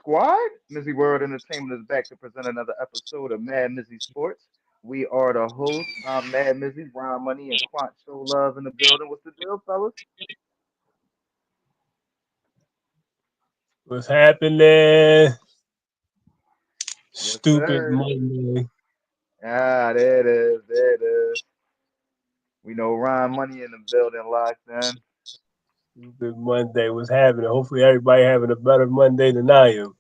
squad? Mizzyworld Entertainment is back to present another episode of MadMizzy Sports. We are the hosts. I'm Mad Mizzy, Ron Money, and Quant Show Love in the building. What's the deal, fellas? What's happening? Yes, Stupid sir. Monday. There it is. There it is. We know Ron Money in the building locked in. Stupid Monday. What's happening? Hopefully everybody having a better Monday than I am.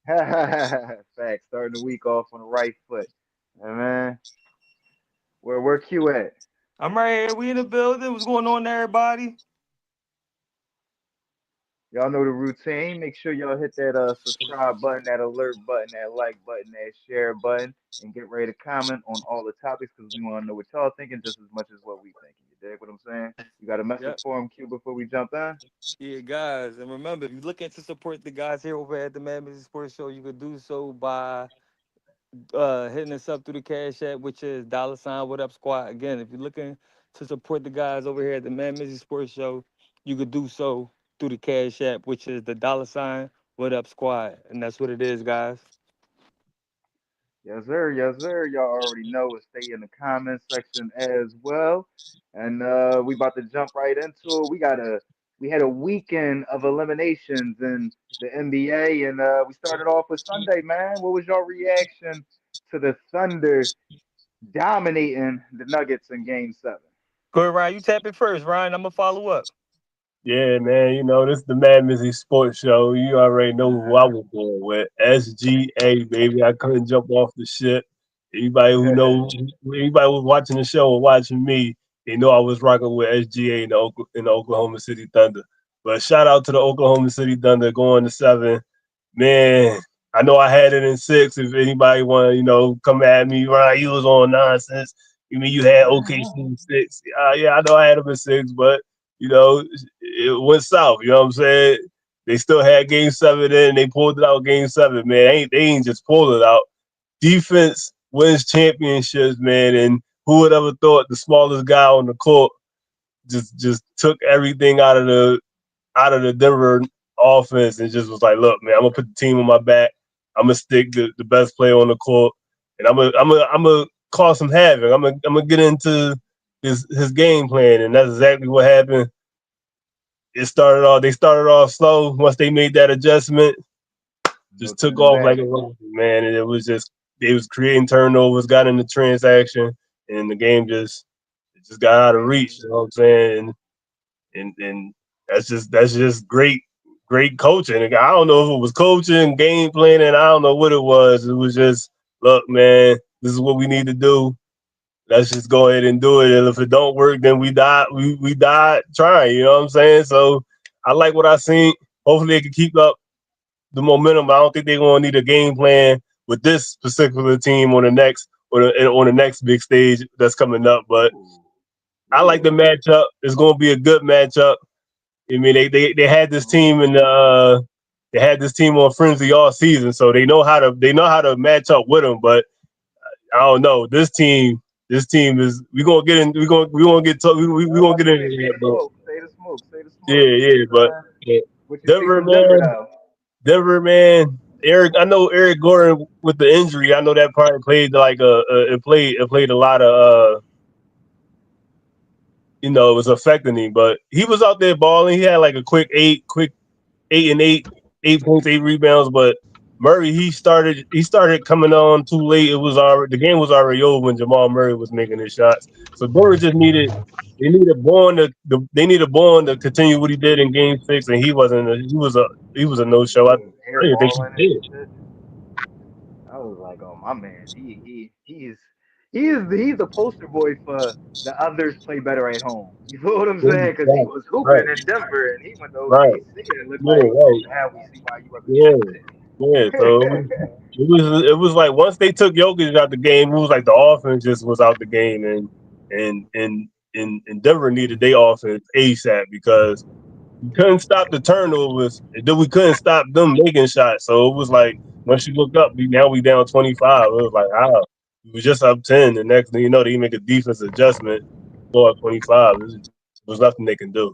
Facts. Starting the week off on the right foot. Yeah, man. Where Q at? I'm right here. We in the building. What's going on, everybody? Y'all know the routine. Make sure y'all hit that subscribe button, that alert button, that like button, that share button, and get ready to comment on all the topics because we want to know what y'all thinking just as much as what we thinking. You dig what I'm saying? You got a message Yep. for him, Q, before we jump in? Yeah, guys. And remember, if you're looking to support the guys here over at the MadMizzy Sports Show, you could do so by hitting us up through the Cash App, which is $ what up squad. Again, if you're looking to support the guys over here at the MadMizzy Sports Show, you could do so through the Cash App, which is the $ what up squad. And that's what it is, guys. Yes, sir. Yes, sir. Y'all already know it. Stay in the comment section as well. And we about to jump right into it. We had a weekend of eliminations in the NBA, and we started off with Sunday, man. What was your reaction to the Thunder dominating the Nuggets in Game 7? Go ahead, Ryan. You tap it first, Ryan. I'm going to follow up. Yeah, man. This is the MadMizzy Sports Show. You already know who I was going with. SGA, baby. I couldn't jump off the ship. Anybody who was watching the show or watching me, they know I was rocking with SGA in the Oklahoma City Thunder. But shout out to the Oklahoma City Thunder going to 7. Man, I know I had it in 6. If anybody want to, come at me, Ryan, you was on nonsense. You mean you had OKC in 6? Yeah, I know I had them in 6, but it went south. You know what I'm saying? They still had Game 7 in. They pulled it out Game 7, man. They ain't just pulled it out. Defense wins championships, man. And who would ever thought the smallest guy on the court just took everything out of the Denver offense and just was like, look, man, I'm gonna put the team on my back. I'm gonna stick the best player on the court, and I'm gonna cause some havoc. I'm gonna get into his game plan, and that's exactly what happened. They started off slow. Once they made that adjustment, No just took turning off like back. a rocket, man. And they was creating turnovers, got in the transaction, and the game just got out of reach. You know what I'm saying? And that's just great coaching. I don't know if it was coaching, game planning. I don't know what it was. It was just, look, man, this is what we need to do. Let's just go ahead and do it. And if it don't work, then we die. We died trying. You know what I'm saying? So I like what I seen. Hopefully they can keep up the momentum. I don't think they're gonna need a game plan with this particular team on the next big stage that's coming up. But I like the Ooh. matchup. It's gonna be a good matchup. I mean, they had this team they had this team on frenzy all season, so they know how to match up with them. But I don't know. This team is we gonna get to, we I was gonna about get to say, into say that. the But smoke, say the smoke, say the yeah, smoke. yeah. But yeah. What you see Denver, from Denver man, though? Denver, man. I know Eric Gordon with the injury. I know that probably played like it played a lot of it was affecting him. But he was out there balling. He had like a quick 8 and 8, 8 points, 8 rebounds. But Murray, he started coming on too late. The game was already over when Jamal Murray was making his shots. So Denver just needed they needed Bourne to continue what he did in Game 6, and he was a no show. I He was don't even think he airballing and did. shit. I was like, oh my man, he's the poster boy for the others play better at home. You feel what I'm saying? Because he Right, was hooping right, in Denver and he went to right. OKC and it looked Yeah, like right. now we see why you wasn't Yeah, yeah. So shit. it was like once they took Jokic out the game, it was like the offense just was out the game, and Denver needed their offense ASAP because we couldn't stop the turnovers, and then we couldn't stop them making shots. So it was like once you look up, we down 25. It was like we was just up 10. The next thing you know, they make a defense adjustment, go up 25. There's nothing they can do.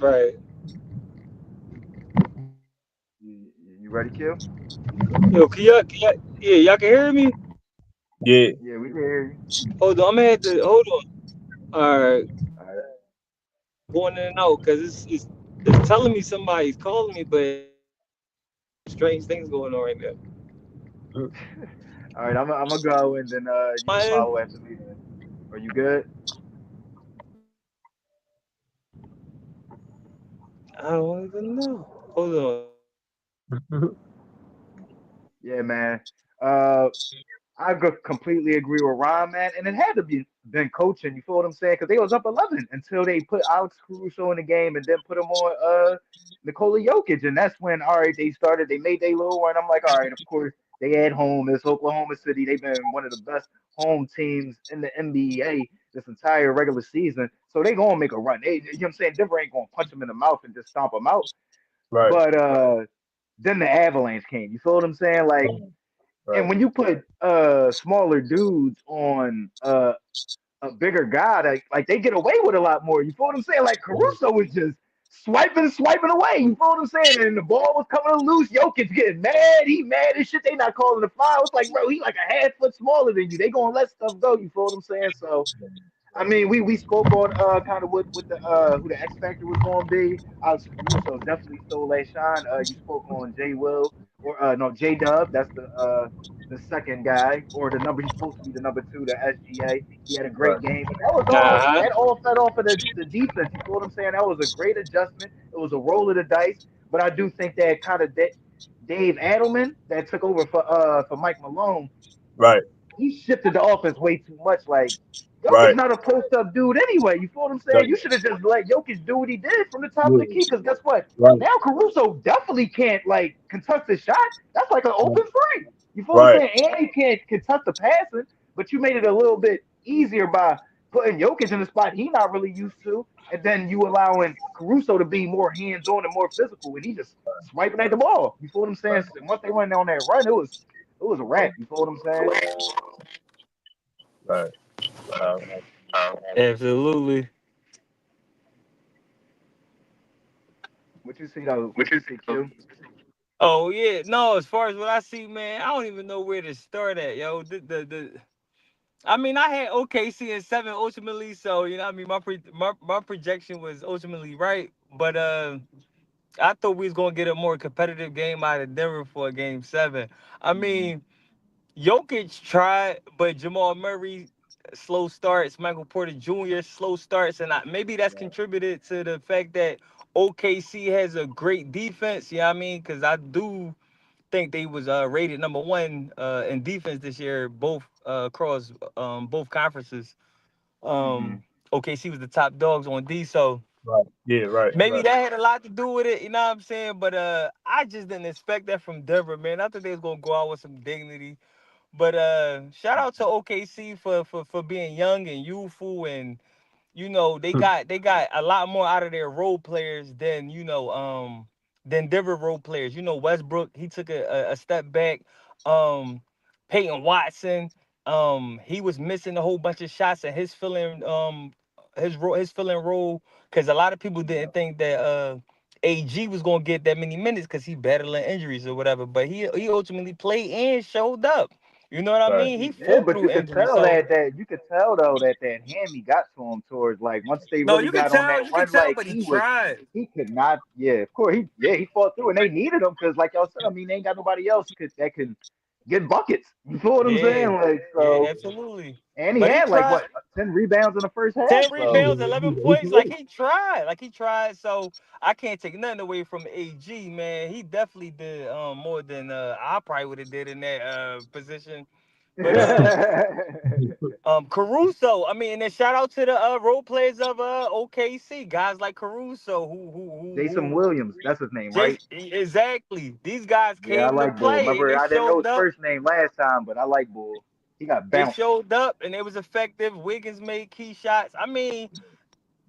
Right. You ready, Q? Yo, yeah, y'all can hear me? Yeah, Yeah, we can hear you. Hold on, I'm gonna have to hold on. All right, All right. going in and out because it's telling me somebody's calling me, but strange things going on right now. All right, I'm gonna go and then you can My end, follow after me then. Are you good? I don't even know. Hold on. Yeah, man. Completely agree with Ron, man, and it had to be been coaching. You feel what I'm saying? Because they was up 11 until they put Alex Caruso in the game and then put him on Nikola Jokic, and that's when all right they started. They made their little run. I'm like, all right, of course they at home. It's Oklahoma City. They've been one of the best home teams in the NBA this entire regular season, so they gonna make a run. You know what I'm saying? Denver ain't gonna punch them in the mouth and just stomp them out. right, But then the Avalanche came. You feel what I'm saying? Like, and right, when you put smaller dudes on a bigger guy, like they get away with a lot more. You feel what I'm saying? Like Caruso was just swiping away. You feel what I'm saying? And the ball was coming loose. Jokic getting mad. He mad as shit. They not calling the foul. It's like, bro, he like a half foot smaller than you. They gonna let stuff go. You feel what I'm saying? So I mean, we spoke on kind of what the who the X factor was going to be. Alex Caruso definitely stole that shine. You spoke on J Will or no J Dub. That's the second guy or the number. He's supposed to be the number two, the SGA. He had a right, great game, but that was Uh all huh. that all fed off of the defense. You feel what I'm saying? That was a great adjustment. It was a roll of the dice, but I do think that kind of Dave Adelman that took over for Mike Malone, right, he shifted the offense way too much. Like Jokic right. not a post up dude anyway. You feel what I'm saying? You Right. should have just let Jokic do what he did from the top of the Yeah, key. Because guess what? right, Now Caruso definitely can't like contest the shot. That's like an open three. You feel what I'm right, saying? And he can't contest the passing, but you made it a little bit easier by putting Jokic in the spot he not really used to, and then you allowing Caruso to be more hands on and more physical, and he just swiping at the ball. You feel what I'm saying? So once they went on that run, it was a wrap. You feel what I'm saying? right. Absolutely. What you see though? What you see, Q? Oh yeah, no. As far as what I see, man, I don't even know where to start at, yo. I mean, I had OKC in seven ultimately, so you know, what I mean, my projection was ultimately right, but I thought we was gonna get a more competitive game out of Denver for a game seven. I Mm-hmm. mean, Jokic tried, but Jamal Murray slow starts, Michael Porter Jr. slow starts, and maybe that's Yeah. contributed to the fact that OKC has a great defense. Yeah, I mean, because I do think they was rated number one in defense this year, both across both conferences. Mm-hmm. OKC was the top dogs on D, so Right. Yeah, right, maybe right. that had a lot to do with it. You know what I'm saying? But I just didn't expect that from Denver, man. I thought they was gonna go out with some dignity. But shout out to OKC for being young and youthful, and you know they got a lot more out of their role players than Denver role players. You know, Westbrook, he took a step back. Um Peyton Watson, he was missing a whole bunch of shots, and his filling role, because a lot of people Yeah, didn't think that AG was gonna get that many minutes because he battling injuries or whatever. But he ultimately played and showed up. You know what I right. mean? He He did, fought but through you could injuries. tell So that you could tell though that hammy got to him towards like once they no, really got on that you can run, tell, like but he tried. he could not. Yeah, of course he fought through, and they needed him because like y'all said, I mean they ain't got nobody else that can get buckets. You feel what I'm Yeah, saying? Like yeah, so, absolutely. and he But he had like tried. what 10 rebounds in the first half. 10 rebounds, So 11 points. Like he tried. So I can't take nothing away from AG, man. He definitely did more than I probably would have did in that position. But Caruso, I mean, and then shout out to the role players of OKC, guys like Caruso, Jason who Williams, that's his name, right? exactly. These guys Yeah, I came to like Bull. play and Remember, they I didn't know showed his up. first name last time, but I like Bull. He got They bounced. showed up and it was effective. Wiggins made key shots. I mean,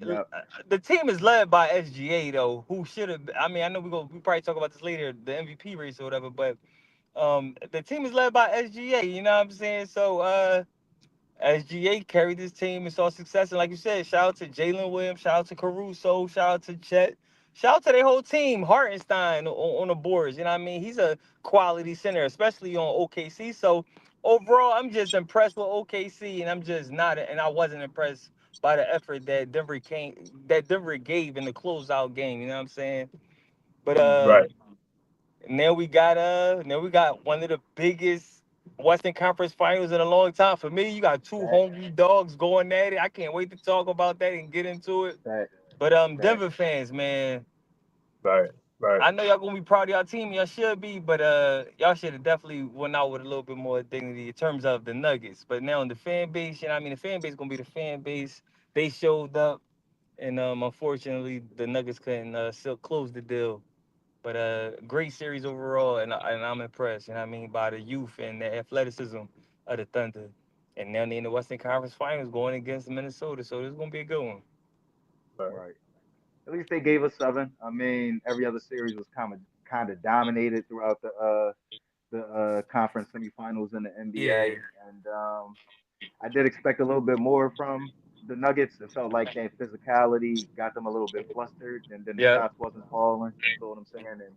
Yep. the team is led by SGA though, who should have. I mean, I know we probably talk about this later, the MVP race or whatever, but the team is led by SGA. You know what I'm saying? So SGA carried this team and saw success. And like you said, shout out to Jalen Williams, shout out to Caruso, shout out to Chet, shout out to their whole team, Hartenstein on the boards. You know what I mean? He's a quality center, especially on OKC. So overall, I'm just impressed with OKC, and I'm just not, and I wasn't impressed by the effort that Denver gave in the closeout game. You know what I'm saying? But Hmm. Right. now we got one of the biggest Western Conference Finals in a long time. For me, you got two Fact, hungry dogs going at it. I can't wait to talk about that and get into it. fact, But fact. Denver fans, man, Right. Right. I know y'all gonna be proud of y'all team. Y'all should be, but y'all should have definitely went out with a little bit more dignity in terms of the Nuggets. But now in the fan base, you know, what I mean, the fan base gonna be the fan base. They showed up, and unfortunately, the Nuggets couldn't still close the deal. But great series overall, and I'm impressed. You know what I mean, by the youth and the athleticism of the Thunder. And now they're in the Western Conference Finals going against Minnesota, so this is gonna be a good one. Right. Right. At least they gave us seven. I mean, every other series was kind of dominated throughout the conference semifinals in the Yeah, NBA, and I did expect a little bit more from the Nuggets. It felt like that physicality got them a little bit flustered, and then the yeah, shots wasn't falling. You feel what I'm saying? And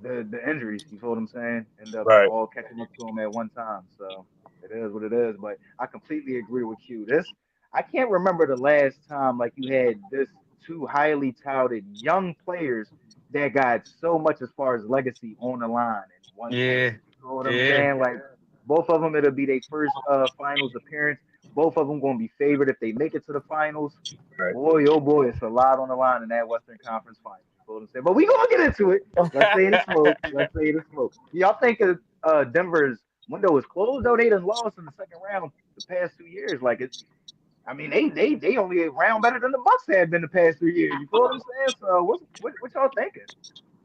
the injuries, you feel what I'm saying, end up Right. all catching up to him at one time. So it is what it is. But I completely agree with you. This I can't remember the last time like you had this two highly touted young players that got so much as far as legacy on the line in one yeah, series. You feel what I'm yeah. saying? Like both of them, it'll be their first finals appearance. Both of them gonna be favored if they make it to the finals. Right. Boy, oh boy, it's a lot on the line in that Western Conference Finals. You feel what I'm saying? But we gonna get into it. Let's say the smoke. Let's say the smoke. Y'all think Denver's window is closed though? They done lost in the second round the past 2 years. Like it, I mean, they only a round better than the Bucks have been the past 3 years. You feel what I'm saying? So what y'all thinking?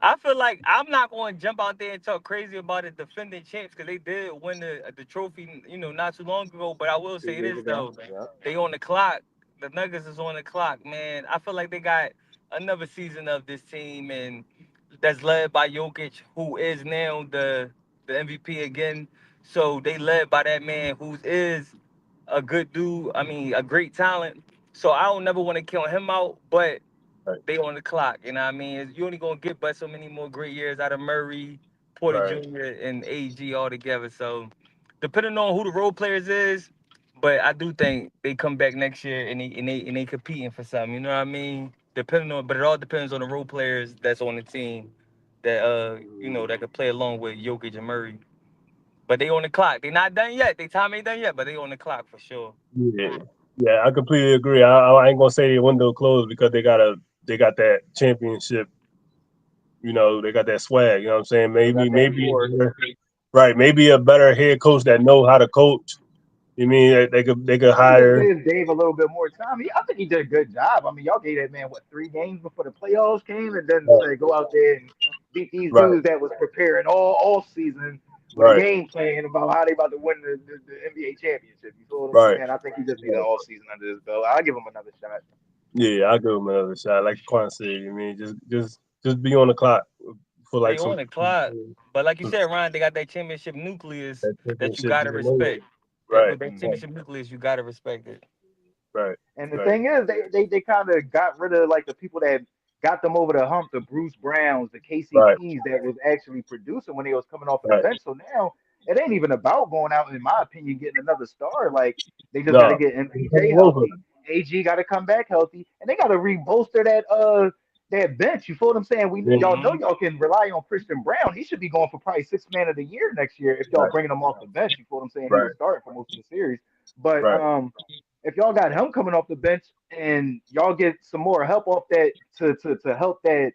I feel like I'm not going to jump out there and talk crazy about the defending champs because they did win the trophy, you know, not too long ago. But I will two say years this ago. though, Yep. they on the clock. The Nuggets is on the clock, man. I feel like they got another season of this team, and that's led by Jokic, who is now the MVP again. So they led by that man who is a good dude. I mean, a great talent. So I don't never want to count him out, but Right. they on the clock. You know what I mean? You only gonna get but so many more great years out of Murray, Porter Right. Jr., and AG all together. So depending on who the role players is, but I do think they come back next year and they competing for something. You know what I mean? Depending on, but it all depends on the role players that's on the team that Mhm. that could play along with Jokic and Murray. But they on the clock. They not done yet. They time ain't done yet, but they on the clock for sure. Yeah. Yeah. I completely agree. I ain't gonna say the window closed because they got that championship. They got that swag. You know what I'm saying? Still got that Maybe force. right. Maybe a better head coach that know how to coach. You mean they could All you can say hire is Dave a little bit more time. I think he did a good job. I mean, y'all gave that man what 3 games before the playoffs came, and then right, say go out there and beat these right, dudes that was preparing all season with a right, game plan about how they about to win the NBA championship. You feel what I'm right, saying? I think he just needed right. all season under his belt. I'll give him another shot. Yeah, I'll give him another shot. Like Quan said, you mean just be on the clock for They like on some, the clock. But like you some said, Ryan, they got that championship nucleus that that you championship gotta DNA. respect. Right, That Hmm. right, championship nucleus, you gotta respect it. right, And the right, thing is, they kind of got rid of like the people that got them over the hump, the Bruce Browns, the right, KCPs that was actually producing when they was coming off of the right. bench. So now it ain't even about going out, in my opinion, getting another star. Like they just got to No, get it's coming MPJ over. healthy, AG got to come back healthy, and they got to rebolster that bench. You feel what I'm saying? Y'all know Hmm. y'all can rely on Christian Brown. He should be going for probably six man of the year next year if y'all Right, bringing him off the bench. You feel what I'm saying? He right, was starting for most of the series, but right, if y'all got him coming off the bench and y'all get some more help off that to help that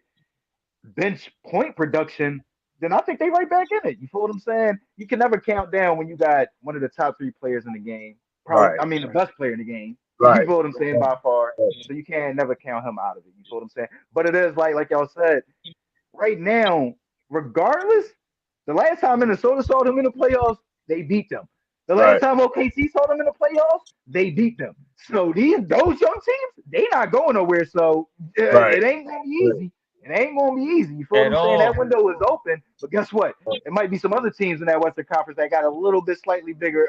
bench point production, then I think they right back in it. You feel what I'm saying? You can never count down when you got one of the top three players in the game. Probably, right, I mean, the best player in the game. You right, feel what I'm saying by far. So you can't never count him out of it. You feel what I'm saying? But it is like y'all said, right now, regardless, the last time Minnesota saw them in the playoffs, they beat them. The last right, time OKC saw them in the playoffs, they beat them. So those young teams, they not going nowhere. So right, it ain't gonna be easy. It ain't gonna be easy. You feel what At I'm saying? That all. window is open, but guess what? right, It might be some other teams in that Western Conference that got a little bit slightly bigger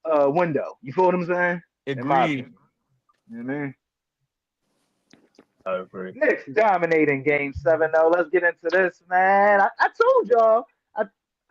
window. You feel what I'm saying? In my Agreed. opinion. You know what I mean? I agree. Knicks dominating game seven though. Let's get into this, man. I told y'all.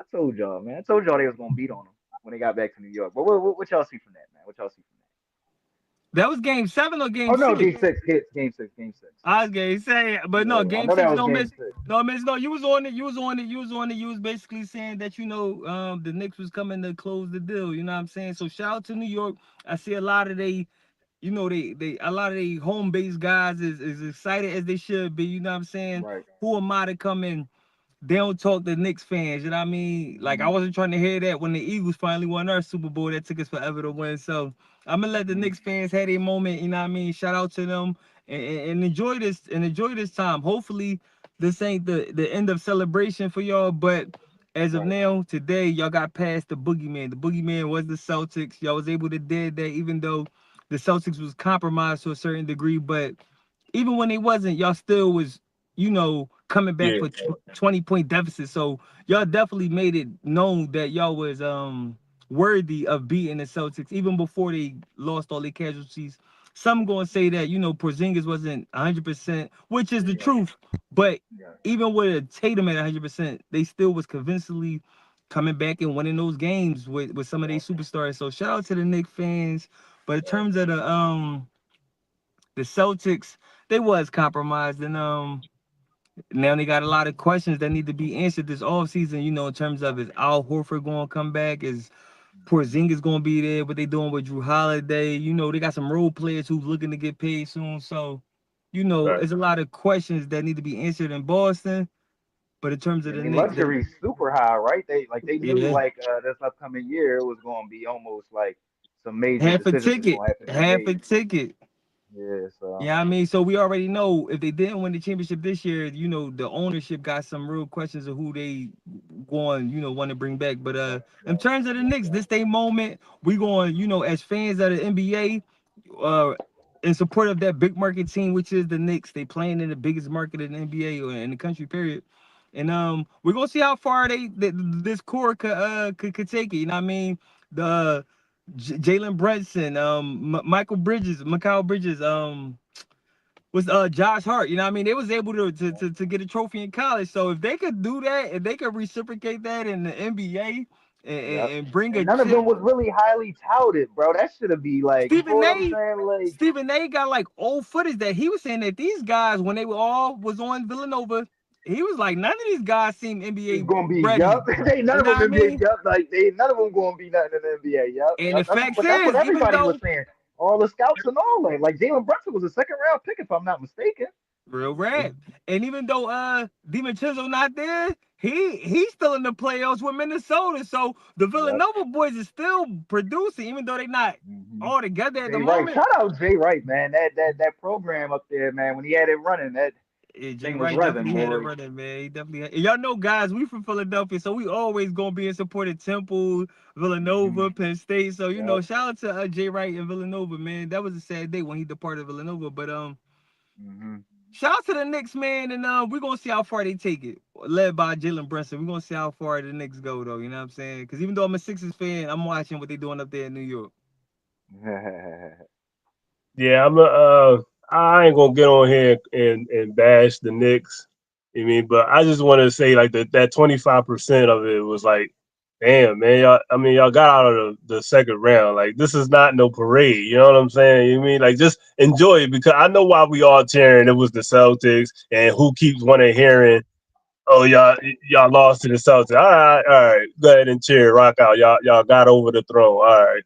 I told y'all, man. I told y'all they was gonna beat on them when they got back to New York. But what y'all see from that, man? What y'all see from that? That was game seven or game Oh no, six? game six, game six, game six. I was gonna say, but no, Yeah, I game know that six was don't game miss. six. No, miss. No, you was on it. You was on it. You was on it. You was basically saying that the Knicks was coming to close the deal. You know what I'm saying? So shout out to New York. I see a lot of they a lot of the home base guys is excited as they should be. You know what I'm saying? Right. Who am I to come in? They don't talk to Knicks fans, you know what I mean? Like I Hmm. wasn't trying to hear that when the Eagles finally won our Super Bowl. That took us forever to win. So I'm gonna let the Hmm. Knicks fans have a moment, you know what I mean? Shout out to them and enjoy this time. Hopefully this ain't the end of celebration for y'all, but as of Right. now, today, y'all got past the boogeyman. The boogeyman was the Celtics. Y'all was able to dead that even though the Celtics was compromised to a certain degree, but even when it wasn't, y'all still was, coming back Yeah, for 20-point deficit. So y'all definitely made it known that y'all was worthy of beating the Celtics even before they lost all their casualties. Some gonna say that Porzingis wasn't 100%, which is the Right. truth. But Yeah. even with a Tatum at 100%, they still was convincingly coming back and winning those games with some of their Yeah. superstars. So shout out to the Knicks fans. But in Right. terms of the Celtics, they was compromised, and now they got a lot of questions that need to be answered this offseason, in terms of is Al Horford going to come back? Is Hmm. Porzingis going to be there? What they doing with Drew Holiday? They got some role players who's looking to get paid soon. So, right. there's a lot of questions that need to be answered in Boston. But in terms of Yeah, the they Knicks, luxury super high, right? They knew yeah, like this upcoming year it was gonna be almost like some major half a decisions was ticket, gonna have to be half a made. ticket. Yeah, so Yeah, I mean, so we already know if they didn't win the championship this year, the ownership got some real questions of who they going, want to bring back. But yeah, in yeah, terms of the yeah, Knicks, this day moment, we going, as fans of the NBA, in support of that big market team, which is the Knicks. They playing in the biggest market in the NBA or in the country, period. And we're gonna see how far this core could take it. You know what I mean? The Jalen Brunson, Mikal Bridges, was Josh Hart. You know what I mean? They was able to get a trophy in college. So if they could do that, if they could reciprocate that in the NBA yeah. and bring And a none of chip, them was really highly touted, bro. That should be like, you feel Stephen what I'm A. saying? Like Stephen A. got like old footage that he was saying that these guys, when they were all was on Villanova, he was like, none of these guys seem it's NBA gonna be yup. ready. They none You of know what them I NBA mean? yup. Like they none of them gonna be nothing in the NBA. Yup, And the yup. facts That's what is, even everybody was though saying. All the scouts and all that. Like Jalen Brunson was a second round pick, if I'm not mistaken. real rap. And even though DiVincenzo not there, he's still in the playoffs with Minnesota. So the Yup. Villanova boys is still producing, even though they not Hmm. all together at the Jay Wright, moment. shout out Jay Wright, man. That program up there, man. When he had it running, that Yeah, Jay thing was Wright revving, definitely had it boy. running, man. He definitely had, and y'all know, guys, we from Philadelphia, so we always gonna be in support of Temple, Hmm. Villanova, Penn State. So Yup. shout out to Jay Wright and Villanova, man. That was a sad day when he departed Villanova, but Hmm. shout out to the Knicks, man, and we're gonna see how far they take it. Led by Jalen Brunson. We're gonna see how far the Knicks go though, you know what I'm saying? Because even though I'm a Sixers fan, I'm watching what they doing up there in New York. Yeah, I ain't gonna get on here and bash the Knicks. I mean, but I just want to say like that 25% of it was like, damn man, y'all. I mean, y'all got out of the second round. Like this is not no parade. You know what I'm saying? You mean like just enjoy it because I know why we all cheering. It was the Celtics, and who keeps wanting hearing oh y'all lost to the Celtics. All right. Go ahead and cheer, rock out. Y'all got over the throne. All right.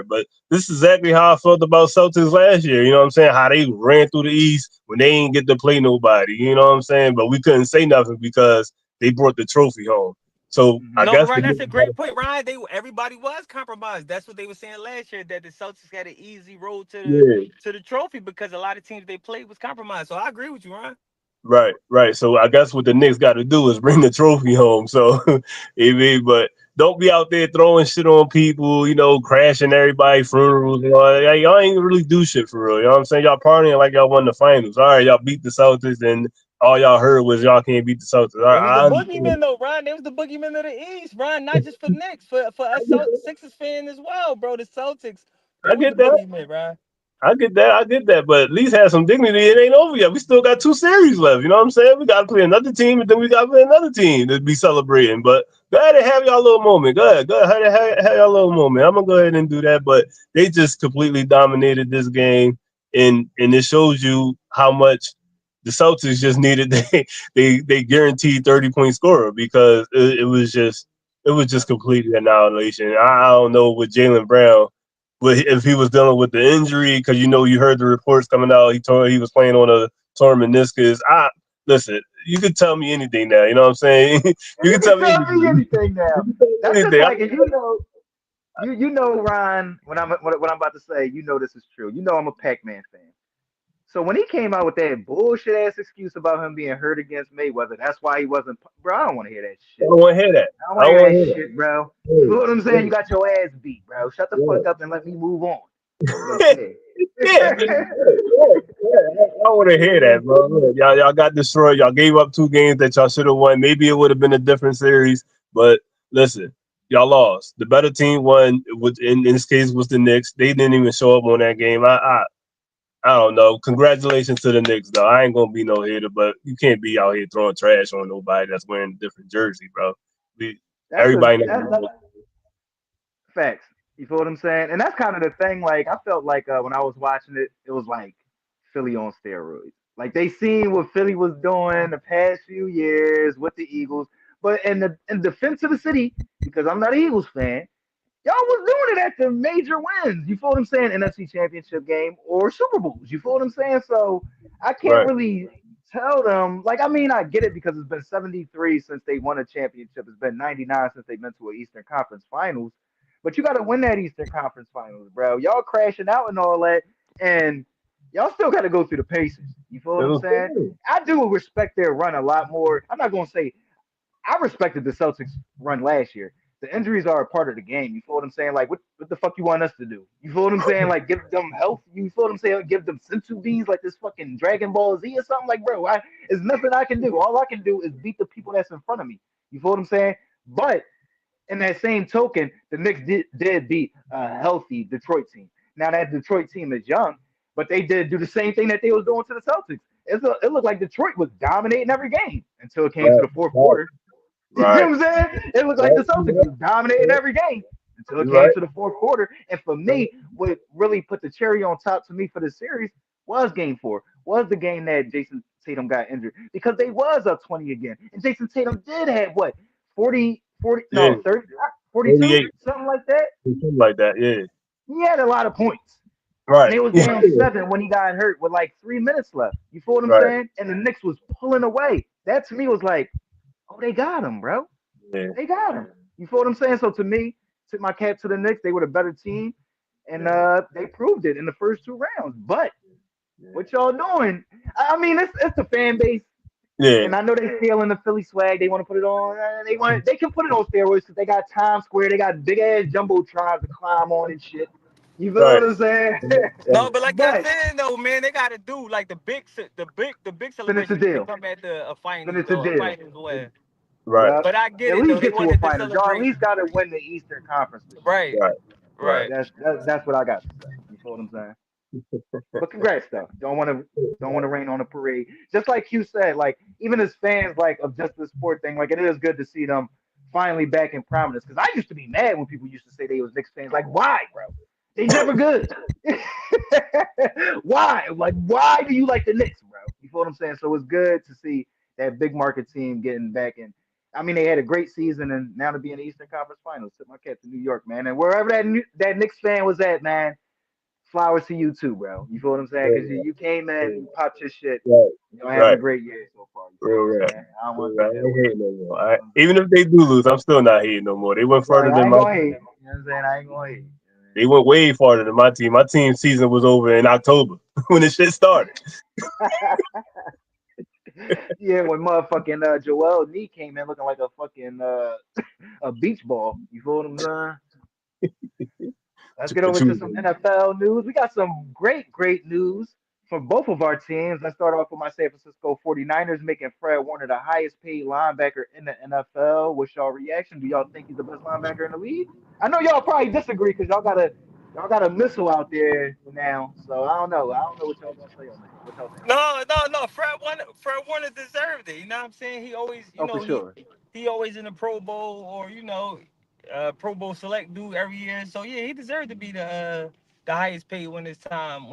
But this is exactly how I felt about Celtics last year. You know what I'm saying? How they ran through the East when they didn't get to play nobody. You know what I'm saying? But we couldn't say nothing because they brought the trophy home. So I Hmm. No, but guess the right, that's Knicks a gotta, great point, Ryan. Everybody was compromised. That's what they were saying last year, that the Celtics had an easy road yeah. to the trophy because a lot of teams they played was compromised. So I agree with you, Ryan. Right. So I guess what the Knicks got to do is bring the trophy home. So, I mean, but don't be out there throwing shit on people, crashing everybody's funerals and all that. Y'all ain't really do shit for real. You know what I'm saying? Y'all partying like y'all won the finals. All right, y'all beat the Celtics and all y'all heard was y'all can't beat the Celtics. It was the I understand. boogeyman though, Ron. It was the boogeyman of the East, Ron. Not just for Knicks, for us Sixers fan as well, bro. The Celtics, they I was the get that. boogeyman, Ron. I get that. I get that. But at least have some dignity. It ain't over yet. We still got 2 series left. You know what I'm saying? We got to play another team, and then we got to play another team to be celebrating. But go ahead and have y'all little moment. Go ahead. Go ahead. Have y'all little moment. I'm going to go ahead and do that. But they just completely dominated this game. And it shows you how much the Celtics just needed. They guaranteed 30-point scorer because it was just completely annihilation. I don't know with Jaylen Brown, but if he was dealing with the injury, because you heard the reports coming out, he was playing on a torn meniscus. Listen, you could tell me anything now. You know what I'm saying? And You you can can tell me tell me anything. anything You now. can tell me That's just anything. like, and you know, Ron. What I'm about to say, you know this is true. You know I'm a Pac-Man fan. So when he came out with that bullshit ass excuse about him being hurt against Mayweather, that's why he wasn't. Bro, I don't want to hear that I shit. don't want to hear that. I don't I want to don't hear want that to hear shit, bro. You feel that. what I'm saying? You got your ass beat, bro. Shut the Yeah, fuck up and let me move on. You don't yeah. care. Yeah, I want to hear that, bro. Look, y'all got destroyed. Y'all gave up 2 games that y'all should have won. Maybe it would have been a different series, but listen, y'all lost. The better team won. Which in this case was the Knicks. They didn't even show up on that game. I don't know. Congratulations to the Knicks, though. I ain't gonna be no hater, but you can't be out here throwing trash on nobody that's wearing a different jersey, bro. We, that's a everybody that's knows. facts. You feel what I'm saying? And that's kind of the thing. Like I felt like when I was watching it, it was like Philly on steroids. Like they seen what Philly was doing the past few years with the Eagles, but in defense of the city, because I'm not an Eagles fan, y'all was doing it at the major wins. You feel what I'm saying? NFC Championship game or Super Bowls. You feel what I'm saying? So I can't Right. really tell them. Like, I mean, I get it because it's been 73 since they won a championship. It's been 99 since they've been to an Eastern Conference Finals. But you got to win that Eastern Conference Finals, bro. Y'all crashing out and all that, and y'all still got to go through the paces. You feel It what I'm was saying? cool. I do respect their run a lot more. I'm not gonna say I respected the Celtics run last year. The injuries are a part of the game. You feel what I'm saying? Like, what the fuck you want us to do? You feel what I'm saying? Like, give them health. You feel what I'm saying? Give them sensu beans like this fucking Dragon Ball Z or something. Like, bro, there's nothing I can do. All I can do is beat the people that's in front of me. You feel what I'm saying? But in that same token, the Knicks did beat a healthy Detroit team. Now that Detroit team is young, but they did do the same thing that they was doing to the Celtics. It looked like Detroit was dominating every game until it came to Right, the fourth right, quarter. You know right, what I'm saying? It looked like right. the Celtics was dominating every game until it You came right. to the fourth quarter. And for You me, what really put the cherry on top to me for this series was game four, was the game that Jason Tatum got injured because they was up 20 again. And Jason Tatum did have what, 40, 40, Yeah, no, 30, 42, 38, something like that. something like that. Yeah, He had a lot of points. And right. they was Yeah, down seven when he got hurt with like 3 minutes left. You feel what I'm right. saying? And the Knicks was pulling away. That to me was like, oh, they got him, bro. Yeah, They got him. You feel what I'm saying? So to me, tip my cap to the Knicks. They were the better team, and yeah, they proved it in the first 2 rounds. But yeah. what y'all doing? I mean, it's the fan base, Yeah. and I know they feeling the Philly swag. They want to put it on. They can put it on steroids because they got Times Square. They got big ass jumbotrons to climb on and shit. You feel Right. what I'm saying? No, but like I But said though, man, they gotta do like the big finish the celebration need to deal. come at the finals Finish the though, a deal. finals win. Right. Yup. But I get At it though. least They get to a wanted the finals. Y'all at least celebration. got to win the Eastern Conference this year. Right, Right. Right. right. That's what I got to say. You feel what I'm saying? But congrats though. Don't want to rain on the parade. Just like you said, like even as fans like of just the sport thing, like it is good to see them finally back in prominence. Because I used to be mad when people used to say they was Knicks fans. Like why, bro? They never good. Why? Like why do you like the Knicks, bro? You feel what I'm saying? So it's good to see that big market team getting back in. I mean, they had a great season, and now to be in the Eastern Conference Finals. Tip my cap to New York, man, and wherever that Knicks fan was at, man, flowers to you too, bro. You feel what I'm saying? Because you came in, you popped your shit. Right. You're having a Right. great year so far. You feel Real what I'm right. saying? I don't want Real to right. take I that ain't away hating from no you. more. You know what I'm Even if they do lose, I'm still not hating no more. They went saying? further Right. I than ain't my. gonna hate. You know what I'm saying? I ain't gonna hate. They went way farther than my team. My team season was over in October when the shit started. Yeah, when motherfucking Joel Nee came in looking like a fucking a beach ball. You feel what I'm saying? Let's get But over to you, some NFL news. We got some great news for both of our teams, let's start off with my San Francisco 49ers making Fred Warner the highest paid linebacker in the NFL. What's y'all reaction? Do y'all think he's the best linebacker in the league? I know y'all probably disagree because y'all got a missile out there now. So I don't know. I don't know what y'all gonna say on that. What y'all think? No. Fred Warner deserved it. You know what I'm saying? He always, Oh, for sure. he always in the Pro Bowl or Pro Bowl select dude every year. So yeah, he deserved to be the highest paid when his time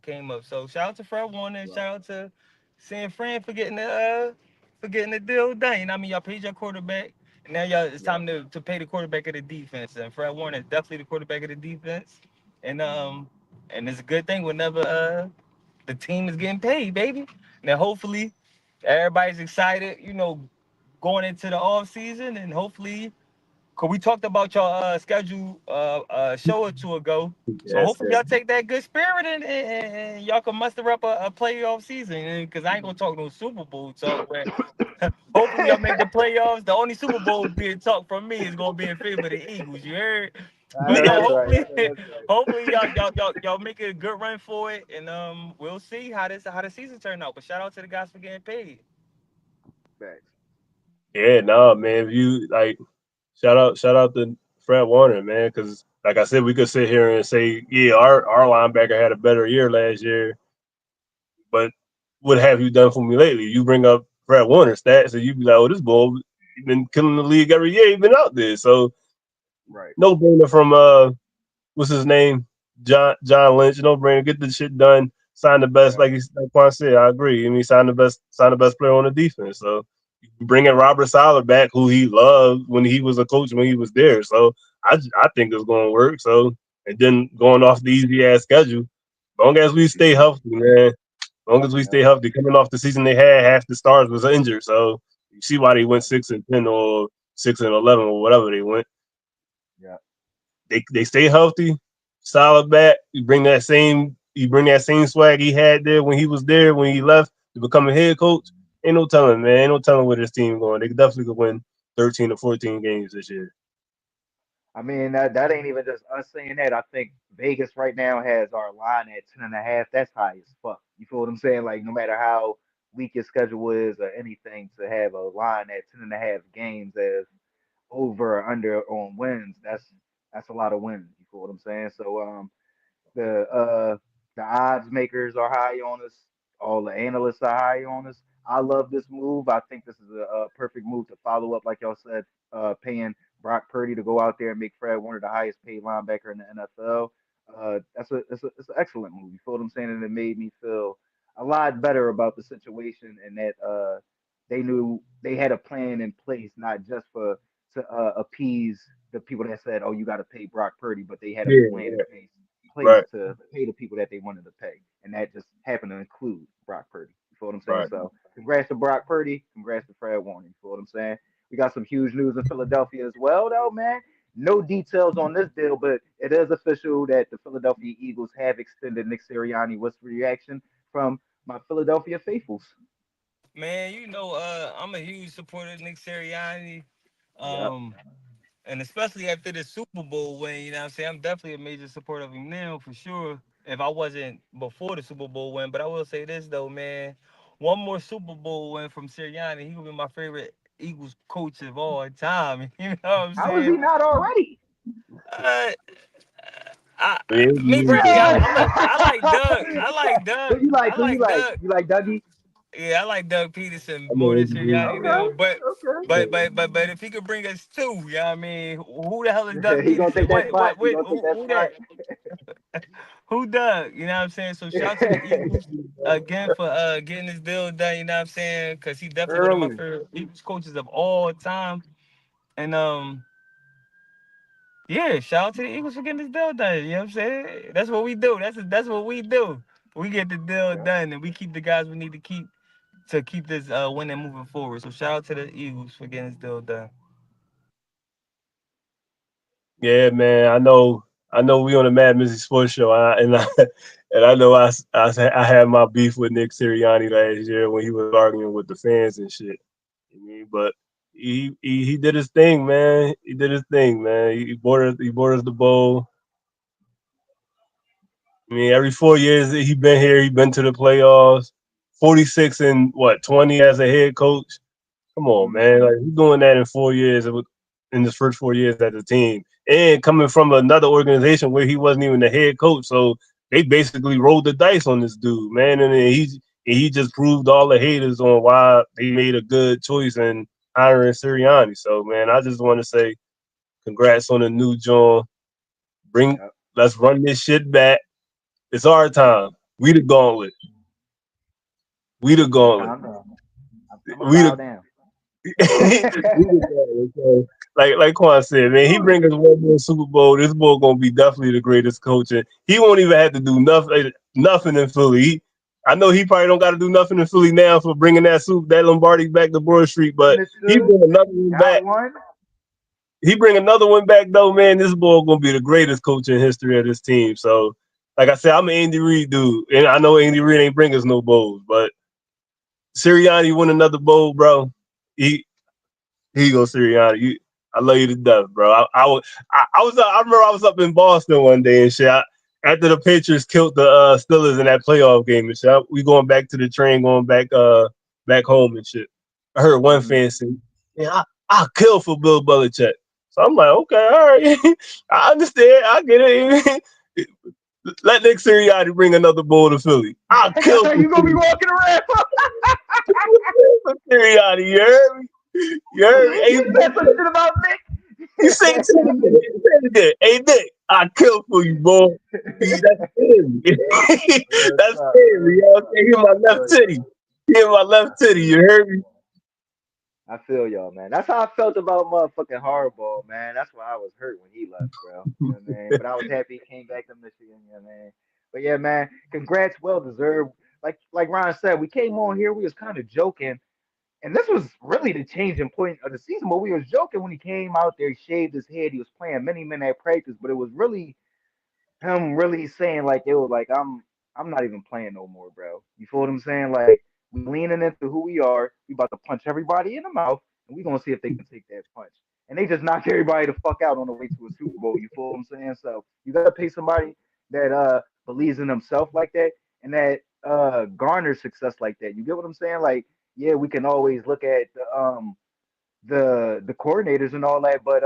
came up. So shout out to Fred Warner. Right. Shout out to San Fran for getting the deal done. You know what I mean? Y'all paid your quarterback. And now y'all it's Yep. time to pay the quarterback of the defense. And Fred Warner is definitely the quarterback of the defense. And it's a good thing whenever the team is getting paid, baby. Now hopefully everybody's excited, going into the off season, and hopefully, cause we talked about your schedule show or two ago. So Yes, hopefully sir. y'all take that good spirit and y'all can muster up a playoff season. Cause I ain't gonna talk no Super Bowl talk, but hopefully y'all make the playoffs. The only Super Bowl being talk from me is gonna be in favor of the Eagles. You heard? I But know no, that's right. hopefully, I know that's right. hopefully y'all make a good run for it, and we'll see how the season turn out. But shout out to the guys for getting paid. Facts. Yeah, no, man. If you like, shout out to Fred Warner, man, because like I said, we could sit here and say, yeah, our linebacker had a better year last year, but what have you done for me lately? You bring up Fred Warner stats, and you be like, oh, this boy, he been killing the league every year. He been out there, so Right. no brainer from what's his name, John Lynch. No brainer, get the shit done. Sign the best, Yeah. like Quan said. I agree. I mean, sign the best player on the defense. So bringing Robert Sala back, who he loved when he was a coach when he was there. So I think it's going to work. So and then going off the easy ass schedule, long as we stay healthy, man. Long as we Yep. stay healthy. Coming off the season they had, half the stars was injured. So you see why they went Yep. 6-10 or 6-11 or whatever they went. Yep. They stay healthy, solid back. You bring that same swag he had there when he was there when he left to become a head coach. Ain't no telling, man. Ain't no telling where this team going. They definitely could win 13 or 14 games this year. I mean that ain't even just us saying that. I think Vegas right now has our line at 10.5. That's high as fuck. You feel what I'm saying? Like no matter how weak your schedule is or anything, to have a line at 10.5 games as over or under on wins, that's a lot of wins. You feel what I'm saying? So the odds makers are high on us. All the analysts are high on us. I love this move. I think this is a perfect move to follow up, like y'all said, paying Brock Purdy to go out there and make Fred one of the highest paid linebacker in the NFL. It's an excellent move. You feel what I'm saying? And it made me feel a lot better about the situation and that they knew they had a plan in place, not just for to appease the people that said, "Oh, you got to pay Brock Purdy," but they had a Yeah, plan in yeah. place Right, to pay the people that they wanted to pay, and that just happened to include Brock Purdy. You feel what I'm saying? right. So, congrats to Brock Purdy. Congrats to Fred Warner. You feel what I'm saying? We got some huge news in Philadelphia as well, though, man. No details on this deal, but it is official that the Philadelphia Eagles have extended Nick Sirianni. What's the reaction from my Philadelphia faithfuls? Man, I'm a huge supporter of Nick Sirianni. Yep. Um, and especially after the Super Bowl win, you know what I'm saying? I'm definitely a major supporter of him now for sure. If I wasn't before the Super Bowl win, but I will say this though, man. One more Super Bowl win from Sirianni, he would be my favorite Eagles coach of all time. You know what I'm How is saying? he not already? Uh, I, Yeah, Me yeah, personally, yeah. I like Doug. I like Who Doug. you like? I Who you like like? Doug. You like Dougie? Yeah, I like Doug Peterson I more than mean, Sirianni Okay, now. But okay. but but but but if he could bring us two, you know what I mean? Who the hell is Doug He gonna Peterson? take that spot. He gonna take that Who spot. that? Who Doug? You know what I'm saying? So shout out to the Eagles again for getting this deal done. You know what I'm saying? Because he definitely one of my Early. favorite Eagles coaches of all time. And yeah, shout out to the Eagles for getting this deal done. You know what I'm saying? That's what we do. That's what we do. We get the deal Yeah. done, and we keep the guys we need to keep this winning moving forward. So shout out to the Eagles for getting this deal done. yeah, man. I know. We on the MadMizzy Sports show, and I know I had my beef with Nick Sirianni last year when he was arguing with the fans and shit. I mean, but he did his thing, man. He did his thing, man. He brought us the bowl. I mean, every 4 years that he been here, he been to the playoffs. 46 and what 20 as a head coach. Come on, man! Hmm. Like he's doing that in 4 years in his first 4 years at the team, and coming from another organization where he wasn't even the head coach. So they basically rolled the dice on this dude, man, and he just proved all the haters on why they made a good choice in hiring Sirianni. So man, I just want to say congrats on the new John. Bring Yep. let's run this shit back. It's our time. We the gauntlet. We the I'm gonna gauntlet. calm down. I'm gonna We bow the down. So, like Quan said, man, he bring us one more Super Bowl. This boy gonna be definitely the greatest coach, and he won't even have to do nothing in Philly. I know he probably don't got to do nothing in Philly now for bringing that Lombardi back to Broad Street, but he Understood. bring another one Got back. one. He bring another one back though, man. This boy gonna be the greatest coach in history of this team. So, like I said, I'm an Andy Reid dude, and I know Andy Reid ain't bring us no bowls, but Sirianni win another bowl, bro. He Here you go, Sirianni. I love you to death, bro. I remember I was up in Boston one day and shit. After the Patriots killed the Steelers in that playoff game and shit, we going back to the train, going back home and shit. I heard one Hmm. fan say, "Man, I'll kill for Bill Belichick." So I'm like, okay, all right, I understand, I get it. Let Nick Sirianni bring another bowl to Philly. I'll kill for You gonna be walking around? Sirianni. You heard me? You heard me? You said some shit about You say it to me. You say it again. Hey Nick, I kill for you, boy. See, that's scary. Real That's talk, real scary, yo. talk. Okay, hear my I left feel titty. y'all. Hear my I left titty. feel You y'all. heard me? I feel y'all, man. That's how I felt about motherfucking Hardball, man. That's why I was hurt when he left, bro. You know what I mean? But I was happy he came back to Michigan, you know what I mean? But yeah, man, congrats, well deserved. Like Ryan said, we came on here, we was kind of joking, and this was really the changing point of the season. But we was joking when he came out there, he shaved his head, he was playing many men at practice, but it was really him really saying like it was like I'm not even playing no more, bro. You feel what I'm saying? Like we leaning into who we are. We about to punch everybody in the mouth, and we gonna see if they can take that punch. And they just knocked everybody the fuck out on the way to a Super Bowl. You feel what I'm saying? So you gotta pay somebody that believes in themselves like that and that garners success like that. You get what I'm saying? Like yeah, we can always look at the coordinators and all that, but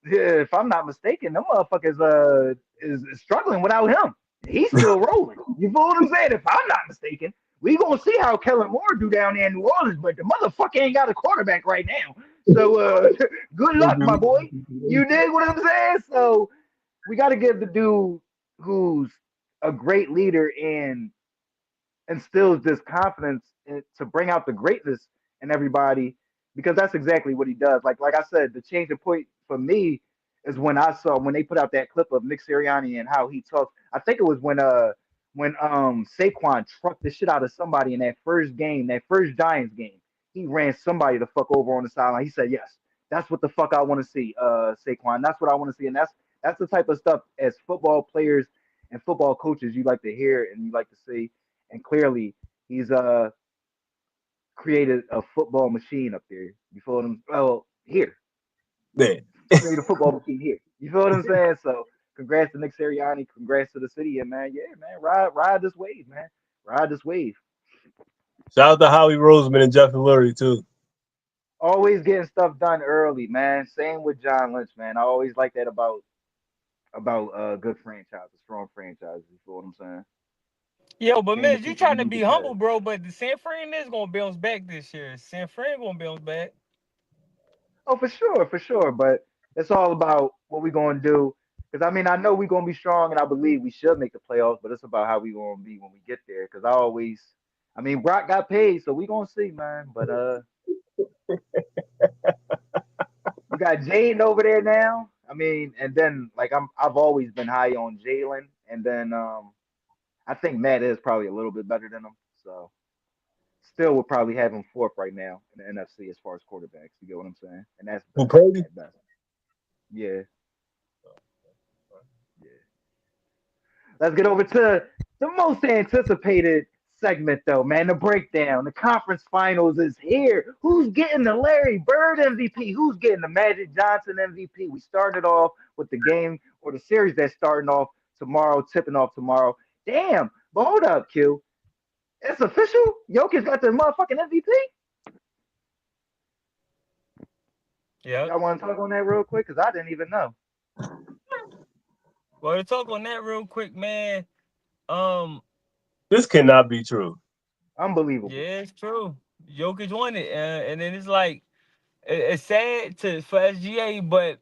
yeah, if I'm not mistaken, them motherfuckers is struggling without him. He's still rolling. You feel what I'm saying? If I'm not mistaken, we gonna see how Kellen Moore do down there in New Orleans, but the motherfucker ain't got a quarterback right now. So good luck, my boy. You dig what I'm saying? So we got to give the dude who's a great leader and instills this confidence to bring out the greatness in everybody because that's exactly what he does. Like I said, the changing point for me is when I saw when they put out that clip of Nick Sirianni and how he talks. I think it was when Saquon trucked the shit out of somebody in that first game, that first Giants game. He ran somebody the fuck over on the sideline. He said, "Yes, that's what the fuck I want to see, Saquon. That's what I want to see." And that's the type of stuff as football players and football coaches you like to hear and you like to see and clearly he's created a football machine up there. You feel what I'm? Well, here Man. create a football machine here. You feel what I'm saying? So congrats to Nick Sirianni, congrats to the city, and man, yeah, man, ride this wave, man, ride this wave. Shout out to Howie Roseman and Jeffrey Lurie too. Always getting stuff done early, man. Same with John Lynch, man. I always like that about good franchises, strong franchises. You feel what I'm saying? Yo, but Changing Miz, you people trying to need be because humble, bro, but the San Fran is gonna bounce back this year. San Fran gonna bounce back. oh, for sure, for sure. But it's all about what we're going to do. Because I mean, I know we're going to be strong, and I believe we should make the playoffs. But it's about how we going to be when we get there. Because I mean, Brock got paid, so we going to see, man. But you got Jaden over there now. I mean, and then like I've always been high on Jalen, and then I think Matt is probably a little bit better than him. So still, would probably have him fourth right now in the NFC as far as quarterbacks. You get what I'm saying? And that's Who best Purdy? at best. Yeah, yeah. Let's get over to the most anticipated segment, though, man. The breakdown. The conference finals is here. Who's getting the Larry Bird MVP? Who's getting the Magic Johnson MVP? We started off with the game or the series that's starting off tomorrow, tipping off tomorrow. Damn. But hold up, Q. It's official. Jokic got the motherfucking MVP. Yep. Y'all want to talk on that real quick? Cause I didn't even know. Well, to talk on that real quick, man. Um, This cannot be true. Unbelievable. yeah, it's true. Jokic won it, and then it's like it's sad for SGA, but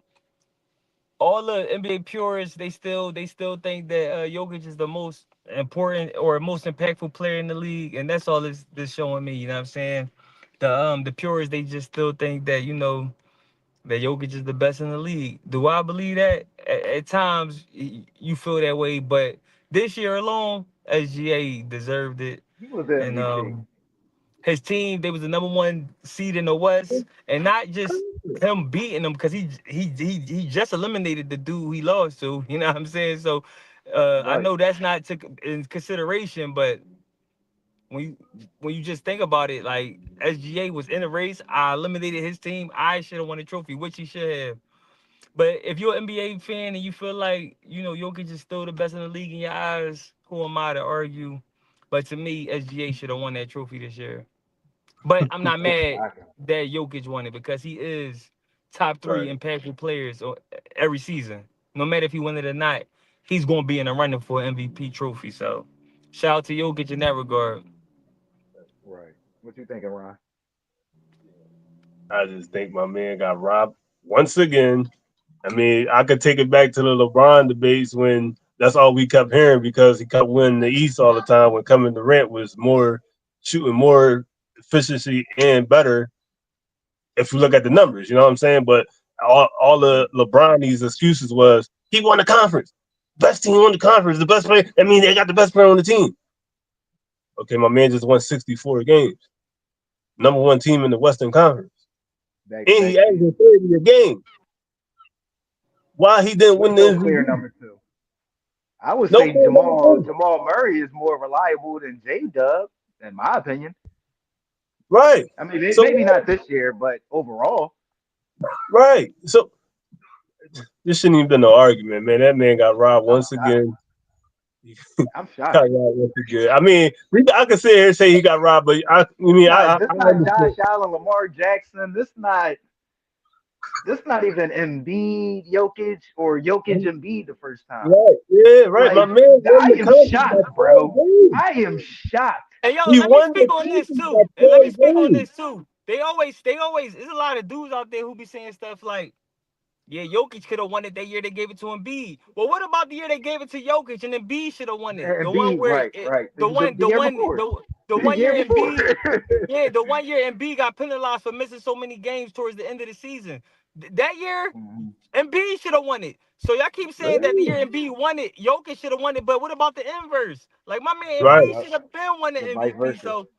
all the NBA purists they still think that Jokic is the most important or most impactful player in the league, and that's all this showing me. You know what I'm saying? The purists they just still think that that Jokic is the best in the league. Do I believe that? At times you feel that way, but this year alone, SGA deserved it, He was the and MVP. his team they was the number one seed in the West, and not just him beating them because he just eliminated the dude he lost to. You know what I'm saying? So I Right. know that's not took in consideration, but when you when you just think about it, like SGA was in the race, I eliminated his team. I should have won the trophy, which he should have. But if you're an NBA fan and you feel like Jokic is still the best in the league in your eyes, who am I to argue? But to me, SGA should have won that trophy this year. But I'm not That's mad shocking. that Jokic won it because he is top three Right. impactful players every season. No matter if he win it or not, he's going to be in the running for an MVP trophy. So shout out to Jokic in that regard. Right. What you thinking, Ron? I just think my man got robbed once again. I mean, I could take it back to the LeBron debates when that's all we kept hearing because he kept winning the East all the time when Kevin Durant was more shooting more efficiency and better if you look at the numbers, you know what I'm saying? But all the LeBron these excuses was he won the conference. Best team won the conference, the best player. I mean, they got the best player on the team. Okay, my man just won 64 games. Number one team in the Western Conference. Back to And back he averaged season. 30 a game. Why he didn't With win the no clear MVP? number two. I would No say clear number two. Jamal Murray is more reliable than J Dub, in my opinion. Right. I mean, So maybe not this year, but overall, right. So this shouldn't even been no argument, man. That man got robbed I'm once shocked. again. I'm Got shocked. robbed once again. I mean, I could sit here and say he got robbed, but This I not Josh understand. Allen, Lamar Jackson. This not even Embiid, Jokic, or Jokic Embiid the first time. Right. Yeah. Right. My Like, man won I the am conference by shocked, 12 bro. games. I am shocked. Hey yo, He let me won the speak on this conference by too. And let me 12 speak on games. this too. They always there's a lot of dudes out there who be saying stuff like, yeah, Jokic could have won it that year they gave it to Embiid. Well, what about the year they gave it to Jokic and Embiid should have won it? The one Embiid, where right, right. the The year before. the The one year year before. Embiid, yeah, the one year Embiid got penalized for missing so many games towards the end of the season. That year, Mhm. Embiid should have won it. So y'all keep saying that the Yeah. year Embiid won it, Jokic should have won it. But what about the inverse? Like my man Right. Embiid Yep. should have been won the The vice MVP. versa. So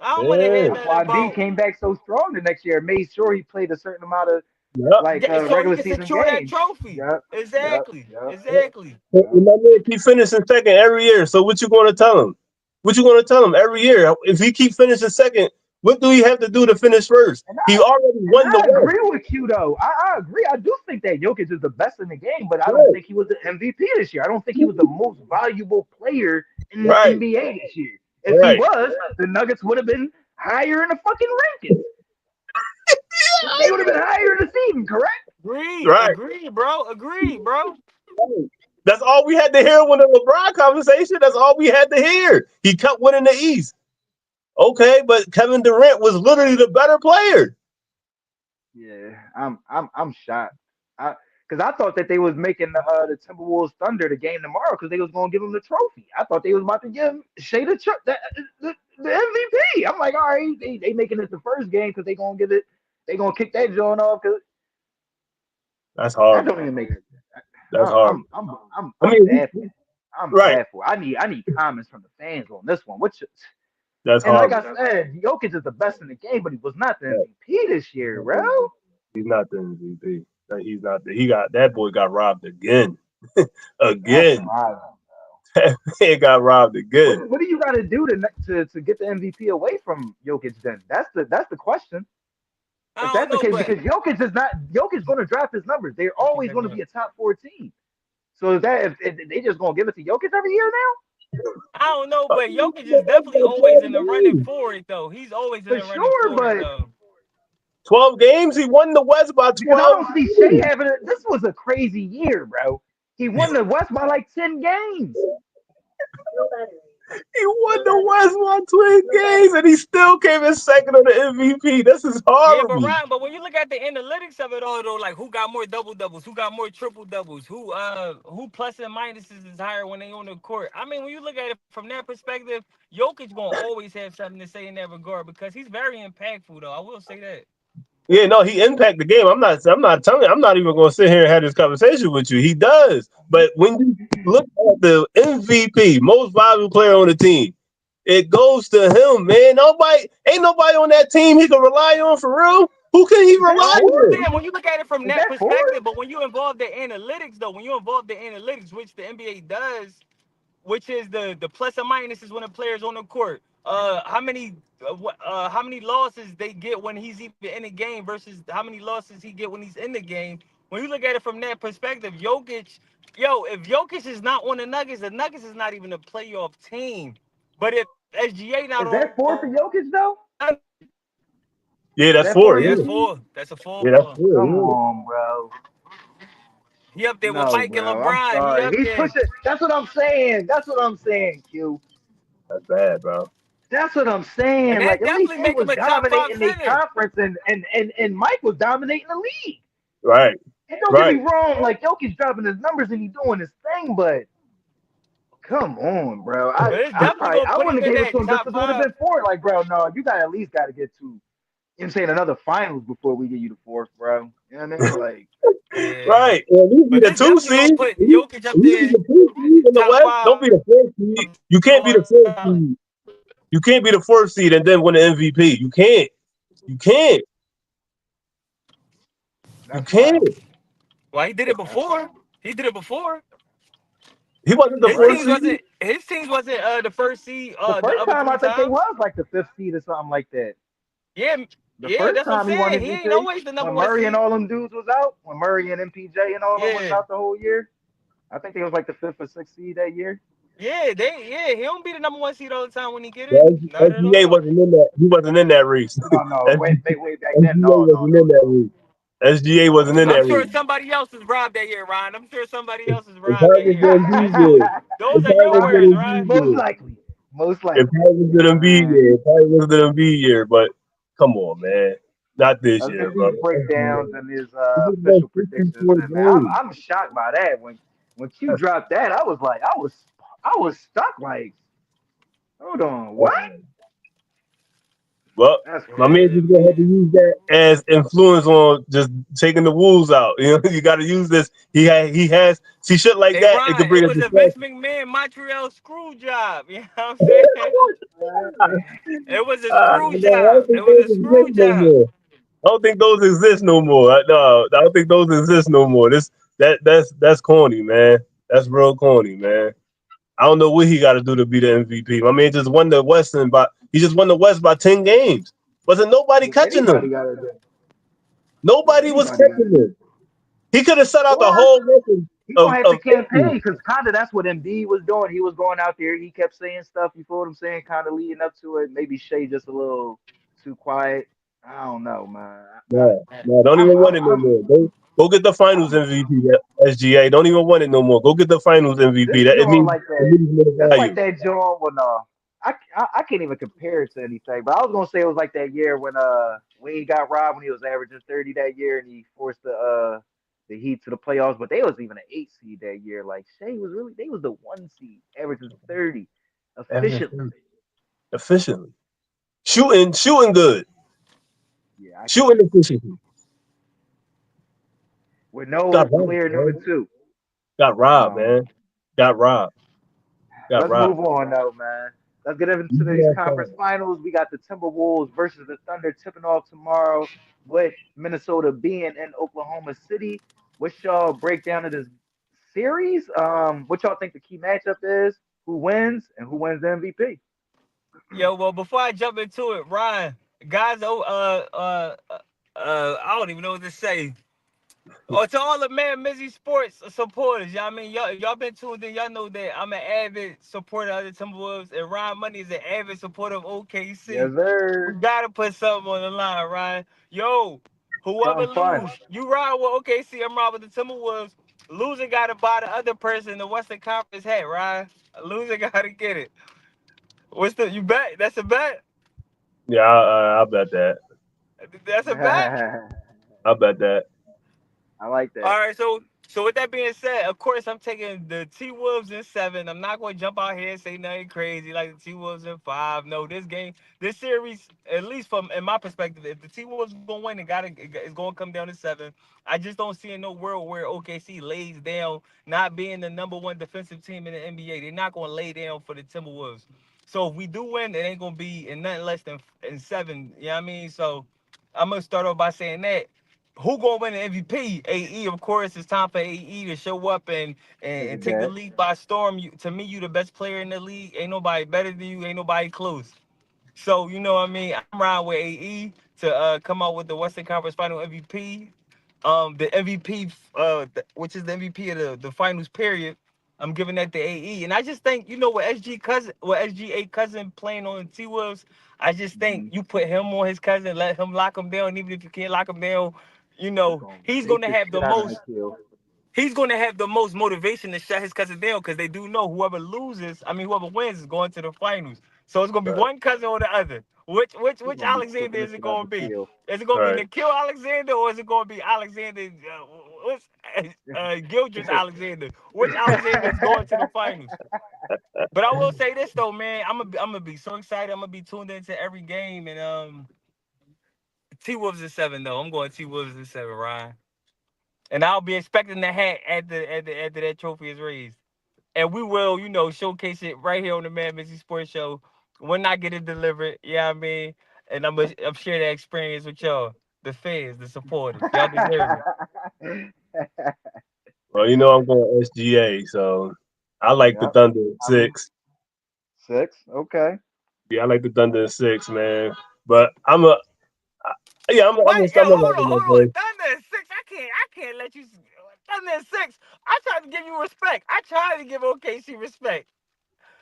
I don't want to hear Yeah. That's nothing why B about came back so strong the next year. Made sure he played a certain amount of Yep. like yeah, so he regular can season secure that games. trophy. Yep. Yep. Exactly. Yep. Exactly. Yep. And my man keep finishing second every year. So what you going to tell him? What you going to tell him every year? If he keep finishing second, what do he have to do to finish first? And He already And won the I West. agree with you though. I agree. I do think that Jokic is the best in the game, but I don't Right. think he was the MVP this year. I don't think he was the most valuable player in the Right. NBA this year. If he Right. was, the Nuggets would have been higher in the fucking rankings. They would have been higher this season, correct? Agreed. Right. Agreed, bro. Agreed, bro. Right. That's all we had to hear when the LeBron conversation. That's all we had to hear. He kept winning the East. Okay, but Kevin Durant was literally the better player. Yeah, I'm shocked. I Because I thought that they was making the Timberwolves Thunder the game tomorrow because they was gonna give him the trophy. I thought they was about to give Shea the MVP. I'm like, all right, they making it the first game because they gonna kick that joint off because That's that horrible. don't even make sense. That's horrible. I I'm mean, baffled. I'm right. baffled. I need comments from the fans on this one. That's And like horrible. I said, Jokic is the best in the game, but he was not the Right. MVP this year, bro. He's not the MVP. He's not. He got that boy got robbed again. That's Again, wild. that man got robbed again. What do you got to do to get the MVP away from Jokic? Then that's the question. I If don't that's the know, case, but because Jokic's going to draft his numbers. They're I keep always that going to going. be a top 14. So is that if they just going to give it to Jokic every year now? I don't know, but Jokic is definitely always in the running for it though. He's always in For the running sure, for it but though. 12 games. He won the West by because I 12 don't see Shea games. having it. This was a crazy year, bro. He won the West by like 10 games. He won the West by 12 games, and he still came in second on the MVP. This is Yeah, but horrible. Ryan, but when you look at the analytics of it all though, like who got more double doubles, who got more triple doubles, who plus and minuses is higher when they on the court. I mean, when you look at it from that perspective, Jokic gonna always have something to say in that regard because he's very impactful though. I will say that. Yeah, no, he impacted the game. I'm not telling you, I'm not even gonna sit here and have this conversation with you. He does. But when you look at the MVP, most valuable player on the team, it goes to him, man. Ain't nobody on that team he can rely on for real. Who can he Is that No, rely that's what I'm four? on? saying. When you look at it from Is that that four? perspective, but when you involve the analytics though, when you involve the analytics, which the NBA does, which is the plus or minuses when a player's on the court. How many losses they get when he's even in the game versus how many losses he get when he's in the game. When you look at it from that perspective, if Jokic is not on the Nuggets is not even a playoff team. But if SGA not Is on that four for Jokic though? Yeah, Is that's that four. four for yeah, Yeah, that's Jokic? four. That's a four yeah, that's for him. four. Come Yeah, on, bro. He up there with No, Mike and bro. I'm LeBron. He sorry. up He's there. pushing. That's what I'm saying. That's what I'm saying, Q. that's bad, bro. That's what I'm And saying. that Like at least definitely they make him was a top five dominating their center. conference, and Mike was dominating the league. Right, And don't get right. me wrong, like Jokic dropping his numbers and he doing his thing, but come on, bro. But it's definitely gonna I put him wouldn't in have gave it to that him just top because it would have five. been four. Like, bro, no, you got at least got to get to, you know what I'm saying, another finals before we get you the fourth, bro. You know what I mean? Like, Yeah. Right. Well, you be But the this two definitely seed. gonna put You Jokic up you be there the two seed in the top West. Don't five. be the fourth seed. You can't be the fourth seed. You can't be the fourth seed and then win the MVP. You can't. You can't. You that's can't. wild. Well, he did it That's before. wild. He did it before. He wasn't the His fourth teams Right. seed. wasn't his teams wasn't the first seed The the first other time three I think they times. was like the fifth seed or something like that. Yeah, The yeah, first that's what I'm time he won saying. He ain't MVP, always the number when one Murray and seed. all them dudes was out, when Murray and MPJ and all them was Yeah. out the whole year. I think they was like the fifth or sixth seed that year. He don't be the number one seed all the time when he get it. The Not at SGA all. wasn't in that. He wasn't in that race. No, no, way back then. SGA No, no, wasn't no, in that no. race. SGA wasn't in I'm that sure race. somebody else is robbed that year, Ryan. I'm sure somebody else is If robbed that Tigers year. didn't be there, Those if are your Tigers words, didn't be Ryan. Most there, likely. Most if likely. Tigers You know what didn't be I mean? there, if Tigers didn't be here. But come on, man, not this Let's year, get these bro. breakdowns and these He just lost official predictions 54 in, man. games. I'm shocked by that. When Q dropped that, I was like, I was stuck. Like, hold on, what? Well, That's my man crazy. Yeah, just gonna have to man. use that as influence on just taking the wolves out. You know, you got to use this. He has see shit like Hey, that. It could Ryan, bring it a was a Vince distraction. McMahon Montreal screw job. You know what I'm saying? It was a I screw don't job. It think was those a screw exist no job. more. I don't think those exist no more. No, I don't think those exist no more. That's corny, man. That's real corny, man. I don't know what he got to do to be the MVP. My man just won the Western, but he just won the West by 10 games. Wasn't nobody What catching anybody him. got to do? What Nobody was anybody got to catching do? him. He could have set out the Or whole record he of gonna have to of 50. campaign because kind of that's what MB was doing. He was going out there. He kept saying stuff. You feel what I'm saying? Kind of leading up to it. Maybe Shea just a little too quiet. I don't know, man. No, no, don't even want it no more. Go get the Finals I'm MVP. SGA, don't even want it no more. Go get the Finals MVP. this That joint like it that. means more That's like value. that joint when I can't even compare it to anything. But I was gonna say it was like that year when he got robbed when he was averaging 30 that year and he forced the Heat to the playoffs. But they was even an 8 seed that year. Like Shea was really they was the 1 seed averaging 30 efficiently. Everything efficiently, shooting good, Yeah, I shooting can't efficiently. with Got no robbed, clear number man. two. Got I robbed, don't know. man. Got robbed. Got Let's robbed. move on though, man. Let's get into these Yeah, conference finals. We got the Timberwolves versus the Thunder tipping off tomorrow with Minnesota being in Oklahoma City. What's y'all breakdown of this series? What y'all think the key matchup is? Who wins and who wins the MVP? Yo, well, before I jump into it, Ryan, guys, I don't even know what to say. Or to all the MadMizzy Sports supporters, y'all mean y'all been tuned in. Y'all know that I'm an avid supporter of the Timberwolves, and Ryan Money is an avid supporter of Yes, OKC. We sir. gotta put something on the line, Ryan. Yo, whoever Something fun. lose, you ride with OKC. I'm riding with the Timberwolves. Loser gotta buy the other person the Western Conference hat, Ryan. Loser gotta get it. What's the you bet? That's a bet. Yeah, I bet that. That's a bet. I bet that. I like All that. right, so with that being said, of course I'm taking the T Wolves in 7. I'm not going to jump out here and say nothing crazy like the T Wolves in 5. No, this series, at least from in my perspective, if the T Wolves gonna win, it's gonna come down to 7. I just don't see in no world where OKC lays down, not being the number one defensive team in the NBA. They're not gonna lay down for the Timberwolves. So if we do win, it ain't gonna be in nothing less than in 7. You know what I mean? So I'm gonna start off by saying that who gonna win the MVP? AE, of course. It's time for AE to show up and Figured take the that. league by storm. To me, you the best player in the league. Ain't nobody better than you. Ain't nobody close. So you know what I mean. I'm riding with AE to come out with the Western Conference Final MVP. The MVP, which is the MVP of the finals period. I'm giving that to AE, and I just think with SGA cousin playing on T Wolves, I just think Hmm. you put him on his cousin, let him lock him down, even if you can't lock him down, He's gonna he's bake gonna the have the shit out of that most kill. motivation to shut his cousin down because they do know whoever wins is going to the finals. So it's gonna be Right. one cousin or the other. He's Which gonna be Alexander cooking the is it shit out gonna the be? kill. Is it gonna All be right. Nikhil Alexander or is it gonna be Alexander? What's Gildress Alexander? Which Alexander is going to the finals? But I will say this though, man, I'm gonna be so excited. I'm gonna be tuned into every game and T Wolves in 7 though. I'm going T Wolves in 7, Ryan. And I'll be expecting the hat after that trophy is raised. And we will, showcase it right here on the MadMizzy Sports Show when I get it delivered. Yeah, I mean, and I'm share that experience with y'all, the fans, the supporters. Y'all deserve it. Well, I'm going SGA, so I like the Yep. Thunder at I'm 6. 6. Okay. Yeah, I like the Thunder at 6, man. But yeah, Wait, I'm yo, liking my hold on. boy. Thunder is 6. I can't let you. Thunder is 6. I tried to give you respect. I tried to give OKC respect.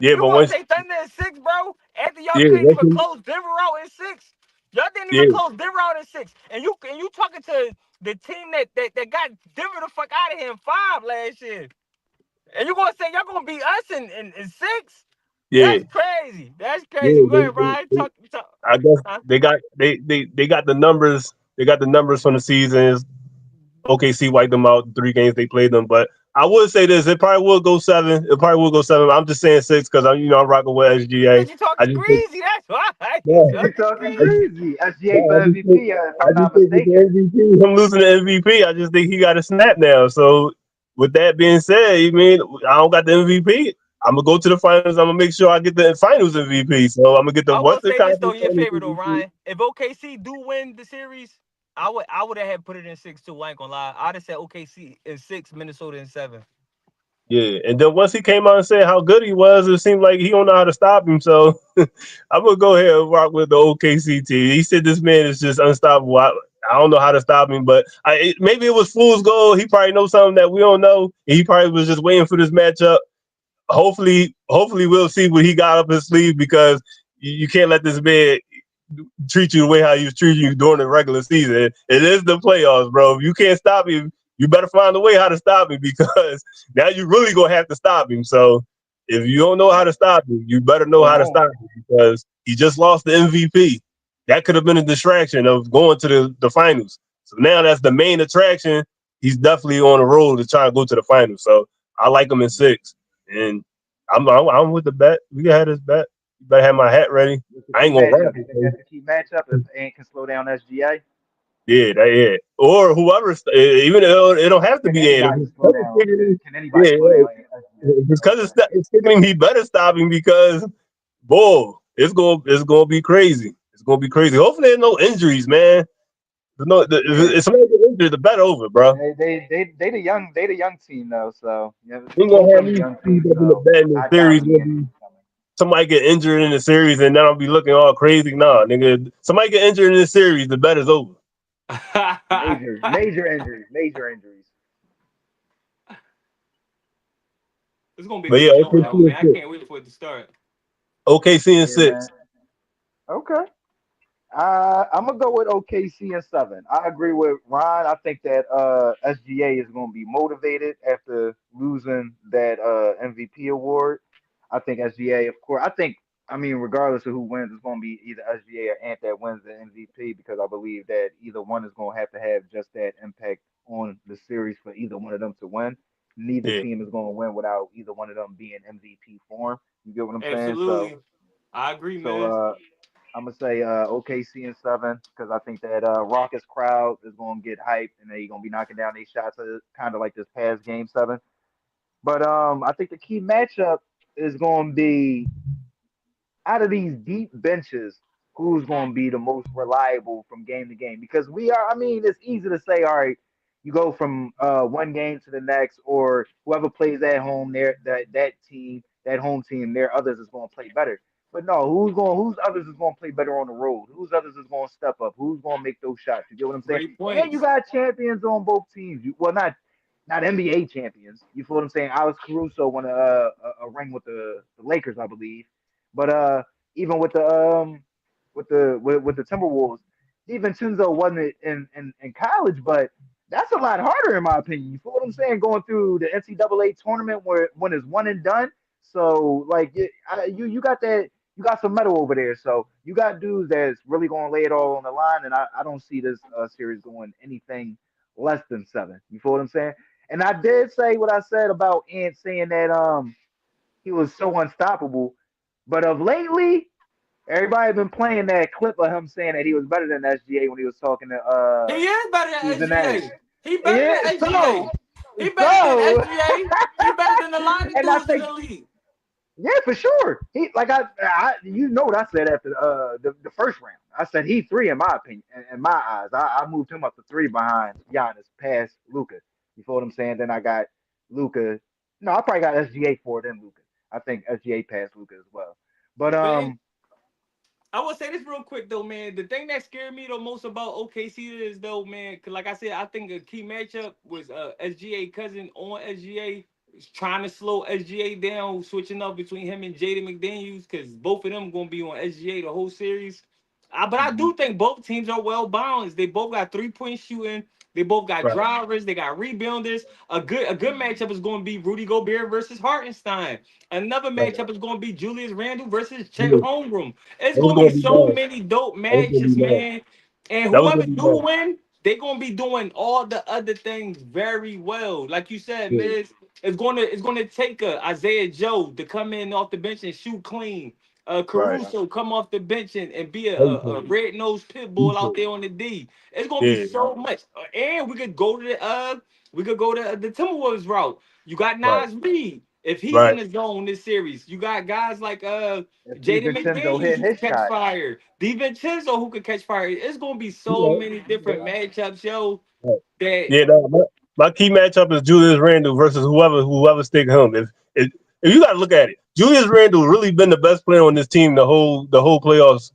Yeah, You but want to once, say Thunder in 6, bro? After y'all yeah, couldn't once even you, close Denver out in 6. Y'all didn't even yeah, close Denver out in 6. And you talking to the team that got Denver the fuck out of here in 5 last year. And you gonna say y'all gonna beat us in 6? yeah, That's crazy. That's crazy. yeah. But go ahead, Ryan. Talk. I guess Huh? they got the numbers. They got the numbers from the seasons. OKC wiped them out 3 games they played them, but I would say this: it probably will go 7. It probably will go 7. I'm just saying 6 because I'm rocking with SGA. Cause you I talking just think, greasy. That's why you no, You talking talking I, greasy. greasy. SGA no, for MVP, if I I'm just not think with the mistaken. MVP, him losing the MVP, I just think he got a snap now. So with that being said, you mean I don't got the MVP. I'm gonna go to the finals. I'm gonna make sure I get the finals MVP. So I'm gonna get the I will Western say this though, Conference your Finals favorite though, MVP. Ryan. If OKC do win the series, I would have had put it in 6 too. I ain't gonna lie. I'd have said OKC in 6, Minnesota in 7. Yeah, and then once he came out and said how good he was, it seemed like he don't know how to stop him. So I'm gonna go ahead and rock with the OKC team. He said this man is just unstoppable. I don't know how to stop him, but maybe it was fool's gold. He probably knows something that we don't know. And he probably was just waiting for this matchup. Hopefully we'll see what he got up his sleeve because you can't let this man treat you the way how he was treating you during the regular season. It is the playoffs, bro. If you can't stop him, you better find a way how to stop him because now you really gonna have to stop him. So if you don't know how to stop him, you better know Come how to on. stop him because he just lost the MVP. That could have been a distraction of going to the finals. So now that's the main attraction. He's definitely on the road to try and go to the finals. So I like him in 6, and I'm with the bet. We had this bet. You better have my hat ready. What's the I key ain't gonna matchup? rap You it. think that's the key matchup if Ant can slow down SGA? Yeah, that yeah. Or whoever, even though it don't have to Can be Ed. If anybody his slow cousin down? sticking him, Can anybody yeah, slow down if his SGA? cousin Okay. sticking him, he better stop him because, boy, it's gonna be crazy. It's gonna be crazy. Hopefully, there's no injuries, man. Yeah. If somebody get injured, the bet over, bro. They the young team though, so yeah, You ain't both gonna of have them are me young screwed teams, up in the so bet in the I doubt series. any Gonna be injuries coming. somebody get injured in the series, and then I'll be looking all crazy. Nah, nigga, somebody get injured in the series, the bet is over. Major injuries, major injuries. It's gonna be a But good yeah, show though, OKC and man. I six. can't wait for it to start. OKC and Yeah, man. six. Okay. I'm gonna go with OKC and seven. I agree with Ron. I think that SGA is gonna be motivated after losing that MVP award. I think SGA, of course. I mean, regardless of who wins, it's gonna be either SGA or Ant that wins the MVP because I believe that either one is gonna have to have just that impact on the series for either one of them to win. Neither Yeah. team is gonna win without either one of them being MVP form. You get what I'm saying? So, Absolutely. I agree, so man. I'm gonna say OKC in seven because I think that Rockets crowd is gonna get hyped and they're gonna be knocking down these shots, kind of like this past game seven. But I think the key matchup is gonna be out of these deep benches, who's going to be the most reliable from game to game? Because we are, I mean, it's easy to say, all right, you go from one game to the next, or whoever plays at home, that team, that home team, their others is going to play better. But no, whose others is going to play better on the road? Whose others is going to step up? Who's going to make those shots? You get what I'm saying? Great And you points. got champions on both teams. Well, not NBA champions. You feel what I'm saying? Alex Caruso won a ring with the Lakers, I believe. But even with the Timberwolves, DiVincenzo wasn't in college, but that's a lot harder in my opinion. You feel what I'm saying? Going through the NCAA tournament where when it's one and done. So like you got that you got some metal over there. So you got dudes that's really gonna lay it all on the line, and I don't see this series going anything less than seven. You feel what I'm saying? And I did say what I said about Ant saying that he was so unstoppable. But of lately, everybody been playing that clip of him saying that he was better than SGA when he was talking to He is better than Stephen Nash. SGA. He better Yeah, than so SGA. He better than so SGA. He better than a lot of and I dudes in think the league. yeah, for sure. He like I you know what I said after the first round. I said he three in my opinion, in my eyes. I moved him up to three behind Giannis, past Luca. You feel what I'm saying? Then I got Luca. No, I probably got SGA for then Luca. I think SGA passed Luca as well. But But I will say this real quick though, man. The thing that scared me the most about OKC is though, man, cause like I said, I think a key matchup was SGA cousin on SGA trying to slow SGA down, switching up between him and Jaden McDaniels, cause both of them gonna be on SGA the whole series. But I mhm, do think both teams are well balanced. They both got 3 point shooting. They both got Right. drivers. They got rebounders. A good matchup is going to be Rudy Gobert versus Hartenstein. Another Right. matchup is going to be Julius Randle versus Chet Yeah. Holmgren. It's That was gonna be gonna be so bad. many dope That was gonna be matches, bad. man. And That was gonna whoever be do bad. win, they're gonna be doing all the other things very well. Like you said, Yeah. Miz, it's gonna take a Isaiah Joe to come in off the bench and shoot clean. Right. Caruso come off the bench and be a Everything. red nosed pit bull out Defense. there on the D. It's gonna be Yeah. yep, so much. And we could go to the Timberwolves route. You got Right. Nas Reed. If he's in Right. the zone this series, you got guys like if Jaden DiVincenzo McDaniels hitting who can his catch shot, fire. DiVincenzo who can catch fire. It's gonna be so Yeah. many different yeah, matchups, yo. Right. That Yeah. No, my key matchup is Julius Randle versus whoever stick him. If you got to look at it, Julius Randle really been the best player on this team the whole playoffs.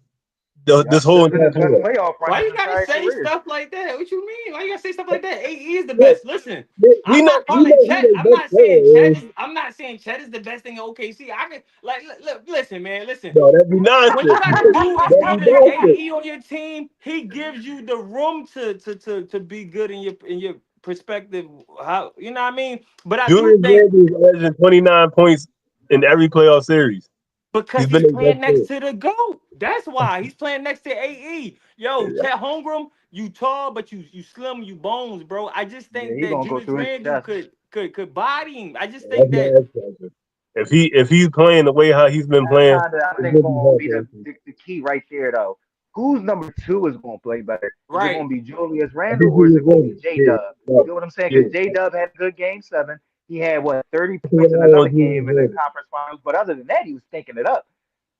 This yep. whole This been entire his best playoff. playoff run why his you gotta entire say career. stuff like that? What you mean? Why you gotta say stuff like that? AE is the Yeah, best. Listen, we I'm know not we calling know who Chet. their I'm best not saying player Chet is. is. I'm not saying Chet is the best thing in OKC. I can like listen, man. Listen. No, that'd be When you nonsense. got a dude as That'd be good as nonsense. AE on your team, he gives you the room to be good in your perspective. How you know what I mean? But I do Julius think Randle is averaging 29 points in every playoff series. He's because been he's their playing best next to the GOAT. That's why he's playing next to AE. Yo, player. Chet Holmgren, you tall, but you slim, you bones, bro. I just Yeah, think he that gonna go Julius through his Randle chest. could body him. I just That's think my that X factor. If he's playing the way how he's been That's playing, kind of, I it's think, gonna be going to hard be for him. the key right there, though. Who's number two is going to play better? Is it going right. to be Julius I Randle think or is it Julius going to be Randle. J Yeah, Dub? You no, get what I'm saying? yeah. Because J Dub had a good game seven. He had what 30 I think points in I another on Julius game in the Randle. conference finals. But other than that, he was stinking it up.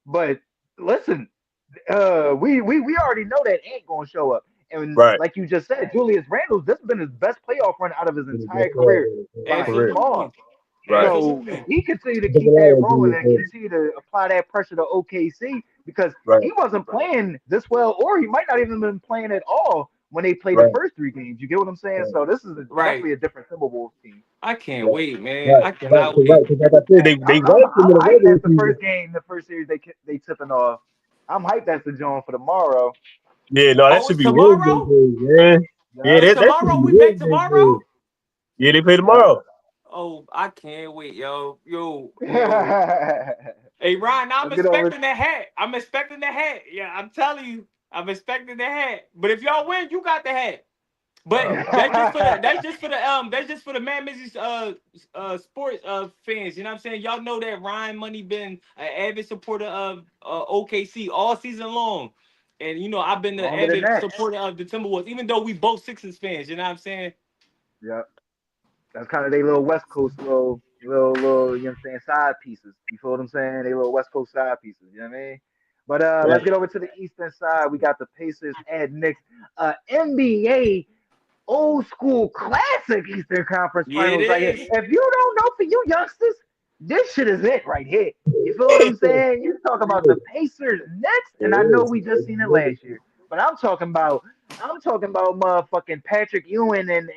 But listen, we already know that ain't going to show up. And Right. like you just said, Julius Randle's this has been his best playoff run out of his Been the entire best player career in his by career. far. Absolutely. Right. So if Absolutely. he continue to I think I keep that on rolling Julius and Randle. continue to apply that pressure to OKC, because Right. he wasn't playing this well, or he might not even been playing at all when they play the right, first three games. You get what I'm saying? right, So this is Right. definitely a different Timberwolves team. I can't right, wait, man. right, I right, cannot right. wait. Because like I said, they ranked them I'm in the hyped. regular That's the season. first game, the first series they tipping off. I'm hyped. That's the joint for tomorrow. Yeah, no, that Oh, should it's be Wednesday tomorrow? games, man. Yeah, Yup. It's that should be tomorrow. We back Wednesday games. tomorrow? Yeah, they play Yup. tomorrow. Oh, I can't wait, yo. Yo. Let's Hey, Ryan, now I'm get over. expecting the hat. I'm expecting the hat. Yeah, I'm telling you. I'm expecting the hat. But if y'all win, you got the hat. But that's just for the Man Mizzy sports fans. You know what I'm saying? Y'all know that Ryan Money been an avid supporter of OKC all season long. And I've been the Longer than avid that. supporter of the Timberwolves, even though we both Sixers fans, you know what I'm saying? Yep. That's kind of they little West Coast little, you know what I'm saying, side pieces. You feel what I'm saying? They little West Coast side pieces, you know what I mean? But let's Right. get over to the eastern side. We got the Pacers at Knicks. NBA old school classic Eastern Conference Yeah, it Finals right here. is. If you don't know, for you youngsters, this shit is it right here. You feel what I'm saying? You talk about the Pacers next, It and I know is. we just seen it last year, but I'm talking about motherfucking Patrick Ewing and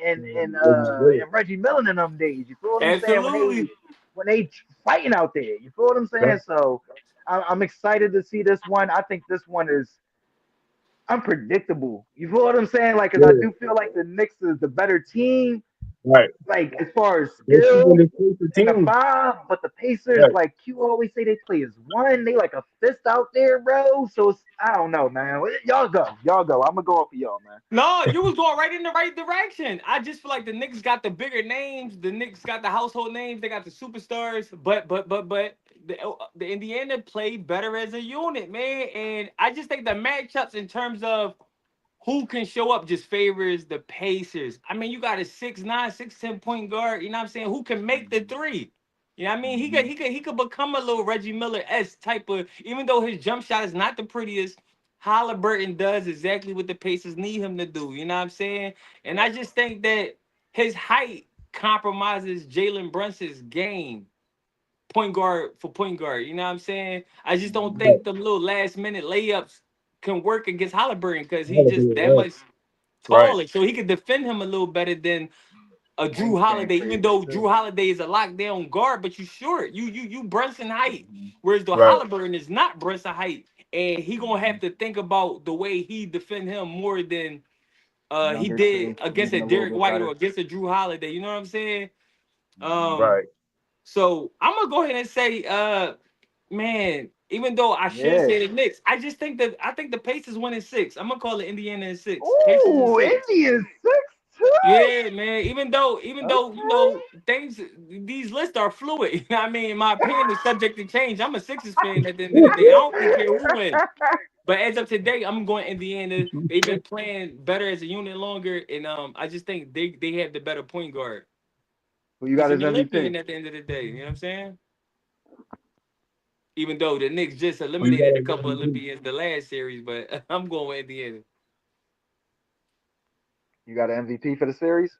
Reggie Miller in them days. You feel what I'm saying? Absolutely. When they fighting out there. You feel what I'm Right. saying? So I'm excited to see this one. I think this one is unpredictable. You feel what I'm saying? Like, cause I Yeah. do feel like the Knicks is the better team, Right. like as far as Especially when skill they play for in the teams. five, but the Pacers, Right. like Q always say, they play as one. They like a fist out there, bro. So I don't know, man. Y'all go. I'm gonna go off of y'all, man. No, you was going right in the right direction. I just feel like the Knicks got the bigger names. The Knicks got the household names. They got the superstars. But the Indiana played better as a unit, man. And I just think the matchups in terms of who can show up just favors the Pacers. I mean, you got a 6'9", 6'10" point guard. You know what I'm saying? Who can make the three? You know what I mean? He could Mm-hmm. he could he could become a little Reggie Miller s type of. Even though his jump shot is not the prettiest, Halliburton does exactly what the Pacers need him to do. You know what I'm saying? And I just think that his height compromises Jalen Brunson's game, point guard for point guard. You know what I'm saying? I just don't Mm-hmm. Right. think the little last minute layups can work against Halliburton because he's just that Right. much Right. taller. So he could defend him a little better than a Drew Wingspan Holiday, even crazy though too. Drew Holiday is a lockdown guard, but you short. You Brunson height. Mm-hmm. Whereas the Right. Halliburton is not Brunson height. And he gonna have to think about the way he defend him more than he Younger did too, against a moving a little Derek bit White or better. against a Drew Holiday. You know what I'm saying? Mm-hmm. Um, Right. so I'm gonna go ahead and say, man, even though I should Yeah. say the Knicks, I think the Pacers win in six. I'm gonna call it Indiana in six. Pacers in Ooh, six. Indian six too. Yeah, man. Even though Okay. things, these lists are fluid. You know what I mean? My opinion is subject to change. I'm a Sixers fan at the end of the day. I don't really care who wins. But as of today, I'm going Indiana. They've been playing better as a unit longer, and I just think they have the better point guard. Who you He's got an as MVP? Olympian at the end of the day. You know what I'm saying? Even though the Knicks just Who you eliminated a got couple as MVP? Olympians the last series, but I'm going with Indiana. You got an MVP for the series?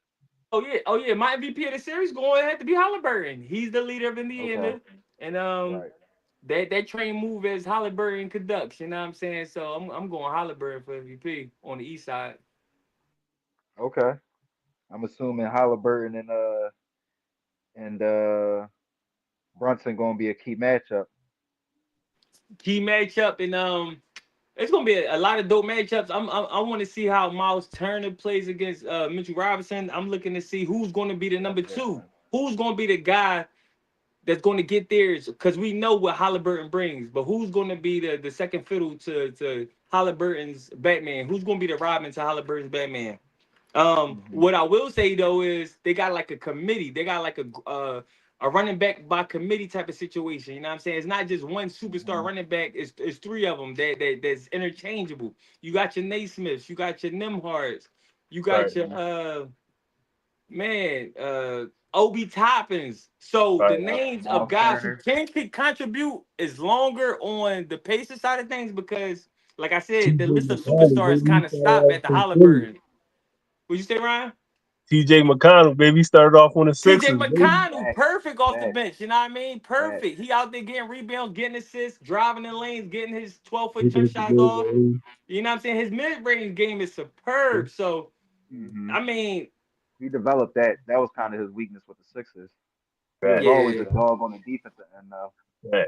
Oh yeah. My MVP of the series going to have to be Halliburton. He's the leader of Okay. Indiana, and Right. that train move as Halliburton conducts. You know what I'm saying? So I'm going Halliburton for MVP on the east side. Okay. I'm assuming Halliburton and Brunson gonna be a key matchup. Key matchup, and it's gonna be a lot of dope matchups. I want to see how Miles Turner plays against Mitchell Robinson. I'm looking to see who's going to be the That's number a good two. one. Who's going to be the guy that's going to get theirs? Because we know what Halliburton brings, but who's going to be the second fiddle to Halliburton's Batman? Who's going to be the Robin to Halliburton's Batman? Hmm. What I will say though is they got like a committee. They got like a running back by committee type of situation. You know what I'm saying? It's not just one superstar Hmm. running back. It's three of them that's interchangeable. You got your Naismiths, you got your Nimhards, you got Right. your Hmm. man Obi Toppins. So the Right. Yep. names of Miles guys who Turner. can contribute is longer on the Pacer side of things because, like I said, the TJ list of McConnell, superstars maybe he kind of started stop out at the from Philly. Halliburton. Would you say, Ryan? TJ McConnell, baby, started off on the TJ Sixers, baby. McConnell, Facts, perfect off the facts, bench. You know what I mean? facts. Perfect. He out there getting rebounds, getting assists, driving in lanes, getting his 12-foot He jump finished the shots game, off. baby. You know what I'm saying? His mid-range game is superb. So, Hmm. I mean, He developed that. That was kind of his weakness with the Sixers. He was Right, always a yeah. dog on the defensive end, though. right.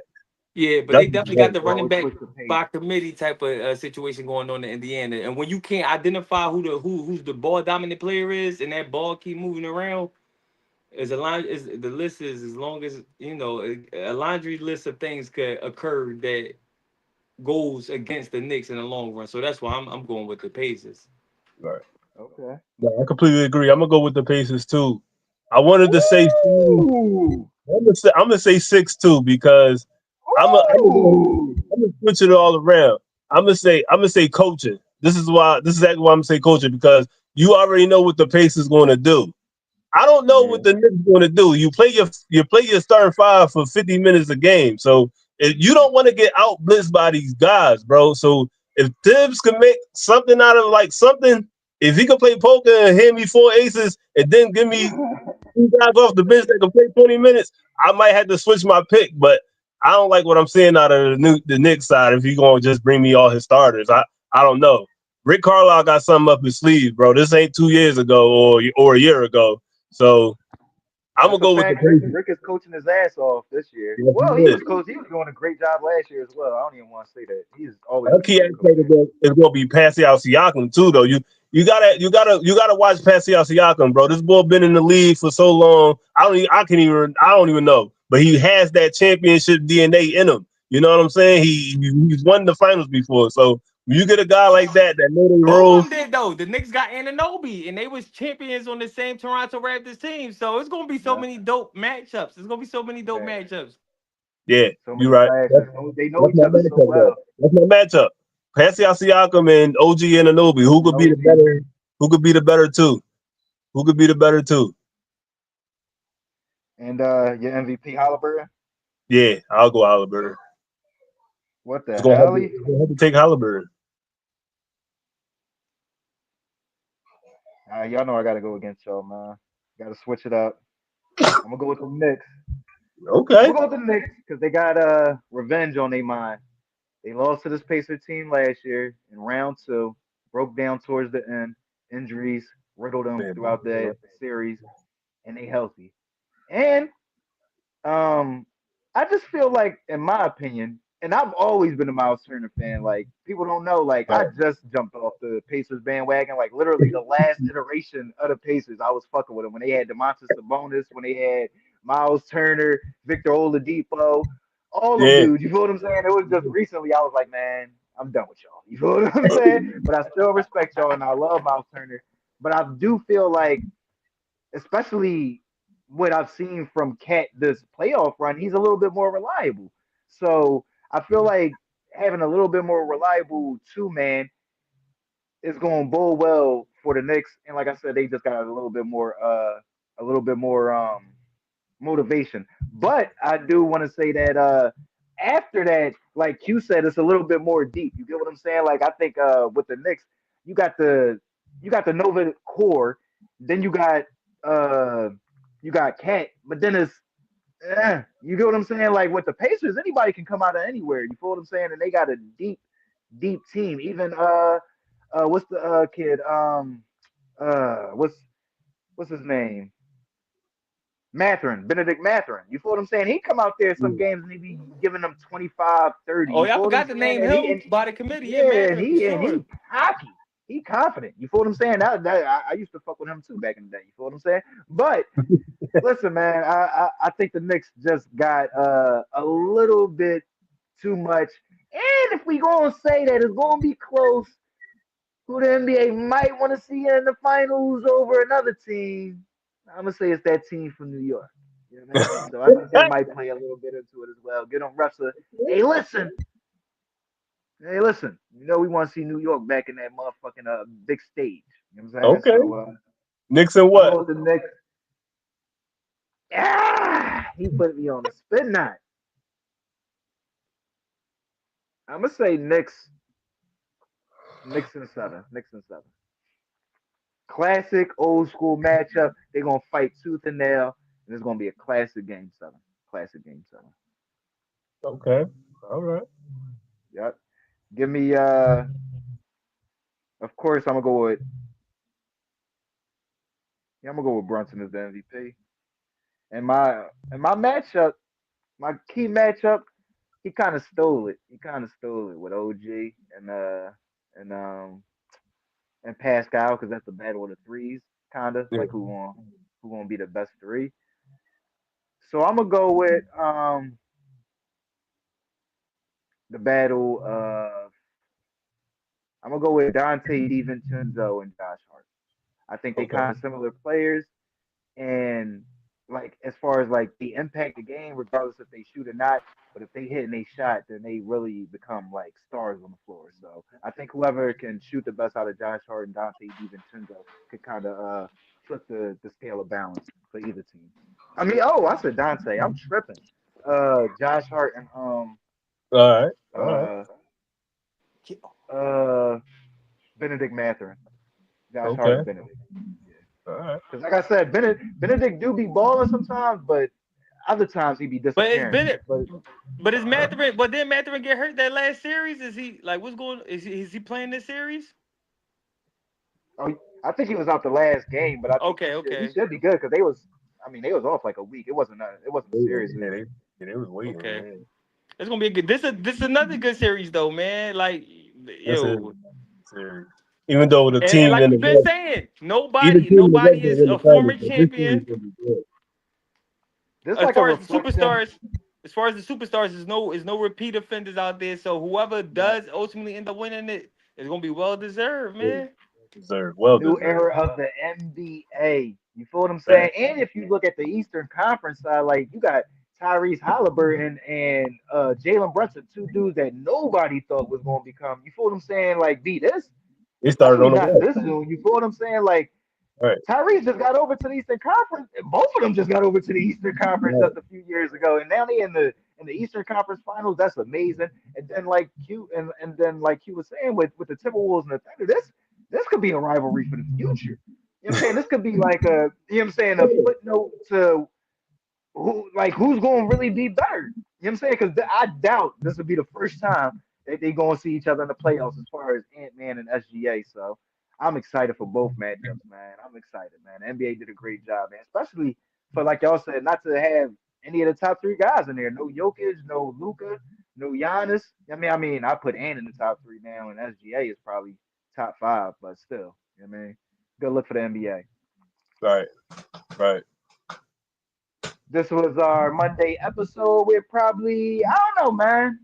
Yeah, but That's they definitely got right. the He running always back pushed the pace. by committee type of situation going on in Indiana. And when you can't identify who's the ball dominant player is, and that ball keep moving around, is a line is the list is as long as you know a laundry list of things could occur that goes against the Knicks in the long run. So that's why I'm going with the Pacers. Right. Okay. No, I completely agree. I'm gonna go with the Pacers too. I wanted to say seven. Ooh, I'm gonna say 6 too because ooh. I'm gonna switch it all around. I'm gonna say coaching. This is exactly why I'm gonna say coaching because you already know what the Pacers going to do. I don't know Yeah. what the Knicks going to do. You play your starting five for 50 minutes a game, so if you don't want to get out blitzed by these guys, bro. So if Tibbs can make something out of like something, if he can play poker and hand me 4 aces and then give me 2 guys off the bench that can play 20 minutes, I might have to switch my pick. But I don't like what I'm seeing out of the Knicks side. If he's gonna just bring me all his starters, I don't know. Rick Carlisle got something up his sleeve, bro. This ain't 2 years ago or a year ago. So I'm gonna That's a go with the fact. Rick, Pacers. Rick is coaching his ass off this year. Yes, Well, he is. he was doing a great job last year as well. I don't even want to say that. He's always Our been a key great coach. actor is gonna be Pascal Siakam too, though. You gotta watch Pascal Siakam, bro. This boy been in the league for so long. I don't even know, but he has that championship DNA in him. You know what I'm saying? He's won the finals before, so when you get a guy like that know their Both of role, them did though. The Knicks got Ananobi, and they was champions on the same Toronto Raptors team. So it's gonna be so Yeah, many dope matchups. It's gonna be so many dope fact. matchups. yeah, So you're many right. clashes. So they know That's each my other so matchup, though. well. That's my matchup. Pascal Siakam and OG Anunoby. Who And could be the OG. better? Who could be the better two? Who could be the better two? And your MVP Halliburton. Yeah, I'll go Halliburton. What It's the gonna have hell? to, it's gonna have to take Halliburton. Y'all know I gotta go against y'all, man. Gotta switch it up. I'm gonna go with the Knicks. I'm Okay. gonna go with the Knicks because they got revenge on their mind. They lost to this Pacer team last year in round two, broke down towards the end. Injuries riddled them Man, throughout the series, and they healthy. And um, I just feel like, in my opinion, and I've always been a Miles Turner fan. Like people don't know, like I right. just jumped off the Pacers bandwagon. Like literally the last iteration of the Pacers, I was fucking with them when they had Demontis Sabonis, when they had Miles Turner, Victor Oladipo, all them Yeah. dudes. You feel what I'm saying? It was just recently I was like, man, I'm done with y'all. You feel what I'm saying? But I still respect y'all and I love Miles Turner. But I do feel like especially what I've seen from Cat this playoff run, he's a little bit more reliable. So I feel like having a little bit more reliable two man is going to bode well for the Knicks. And like I said, they just got a little bit more motivation. But I do want to say that after that, like Q said, it's a little bit more deep. You get what I'm saying? Like I think with the Knicks, you got the you got the Nova core, then uh you got Cat, but then it's you get what I'm saying? Like with the Pacers, anybody can come out of anywhere. You feel what I'm saying? And they got a deep team. Even what's the kid? What's his name? Matherin, Benedict Matherin. You feel what I'm saying? He come out there some games and he be giving them 25, 30. Oh You yeah, I feel what I'm forgot to saying? name him by the committee. Yeah, Yeah, Mathurin for and sure. he cocky. He confident. You feel what I'm saying? I used to fuck with him too back in the day. You feel what I'm saying? But listen, man, I think the Knicks just got a little bit too much. And if we gonna say that it's gonna be close, who the NBA might want to see in the finals over another team, I'm gonna say it's that team from New York. You know what I mean? So I think that might play a little bit into it as well. Get on refs. Hey, listen. Hey, listen. You know we want to see New York back in that motherfucking big stage. You know what I'm saying? Okay. So Knicks and I'm what? going with the Knicks. He put me on the spin knot. I'm gonna say Knicks. Knicks in seven. Knicks in seven. Classic old school matchup. They're gonna fight tooth and nail, and it's gonna be a classic game seven. Classic game seven. Okay. All right. Yep. Give me of course I'm gonna go with yeah, I'm gonna go with Brunson as the MVP. And my matchup, my key matchup, he kind of stole it. He kind of stole it with OG and and Pascal because that's the battle of the threes, kind of Yeah. like who gonna be the best three. So I'm gonna go with the battle of I'm gonna go with Dante DiVincenzo and Josh Hart. I think they Okay. kind of similar players, and like as far as like they impact the game, regardless if they shoot or not. But if they hit and they shot, then they really become like stars on the floor. So I think whoever can shoot the best out of Josh Hart and Dante DiVincenzo could kind of flip the scale of balance for either team. I mean, oh, I said Dante. I'm tripping. Josh Hart and All right. All right. uh uh Benedict Mathurin. Josh Hart Okay. and Benedict. Yeah. All right. Because like I said, Benedict do be balling sometimes, but other times he be But it's disappearing. been But but is Matherin but did Matherin get hurt that last series? Is he like what's going is he playing this series? oh, I think he was out the last game, but I think Okay, he okay, should be good because they was I mean they was off like a week. It wasn't serious Yeah, either. they was waiting, okay. man. It's gonna be a good this is another good series though, man. Like That's it. yo, Serious. Even though the and teams like in the we've been West, saying, either nobody team in the West nobody gonna is win a the titles, former but this team is champion gonna be good. This as like a far as the reflection. superstars. As far as the superstars, there's no repeat offenders out there. So whoever Yep. does ultimately end up winning it is gonna be well deserved, Yeah. man. Deserved. Well New deserved. era of the NBA. You feel what I'm Man. saying? And if you look at the Eastern Conference side, like you got Tyrese Halliburton and Jalen Brunson, two dudes that nobody thought was going to become. You feel what I'm saying? Like be this, They started especially on the not West. this soon. You feel what I'm saying? Like Right. Tyrese just got over to the Eastern Conference, and both of them just got over to the Eastern Conference Right. just a few years ago, and now they in the Eastern Conference Finals. That's amazing. And then like and then like you was saying with the Timberwolves and the Thunder, this could be a rivalry for the future. You know what I'm saying? This could be like a you know what I'm saying a footnote to who's going to really be better? You know what I'm saying? Because I doubt this will be the first time that they going to see each other in the playoffs as far as Ant Man and SGA. So I'm excited for both matchups, man. I'm excited, man. The NBA did a great job, man. Especially for like y'all said, not to have any of the top three guys in there. No Jokic, no Luca, no Giannis. I mean, I put Ant in the top three now, and SGA is probably top five, but still, you know what I mean, good look for the NBA. Right. Right. This was our Monday episode. We're probably, I don't know, man.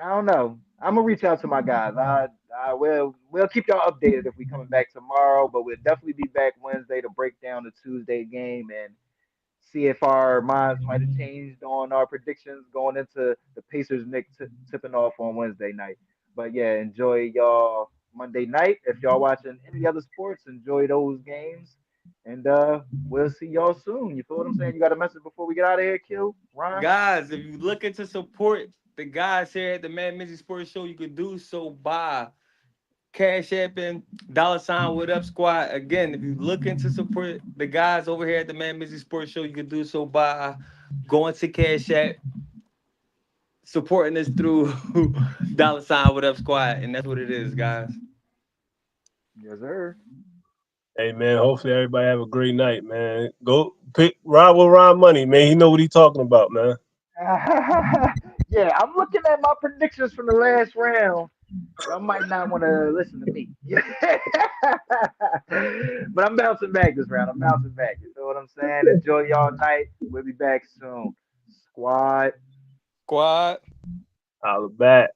I don't know. I'm gonna reach out to my guys. I will. We'll keep y'all updated if we coming back tomorrow, but we'll definitely be back Wednesday to break down the Tuesday game and see if our minds might have changed on our predictions going into the Pacers Nick tipping off on Wednesday night. But yeah, enjoy y'all Monday night. If y'all watching any other sports, enjoy those games. And we'll see y'all soon. You feel what I'm saying? You got a message before we get out of here, Q? Ron? Guys, if you looking to support the guys here at the MadMizzy Sports Show, you could do so by Cash Apping, $ what up squad. Again, if you looking to support the guys over here at the MadMizzy Sports Show, you could do so by going to Cash App, supporting us through $ what up squad. And that's what it is, guys. Yes, sir. Hey man, hopefully everybody have a great night, man. Go pick Ron with Ron Money, man. He know what he talking about, man. Yeah, I'm looking at my predictions from the last round. Y'all might not want to listen to me. But I'm bouncing back this round. I'm bouncing back. You feel what I'm saying? Enjoy y'all night. We'll be back soon. Squad. Squad. Holla back.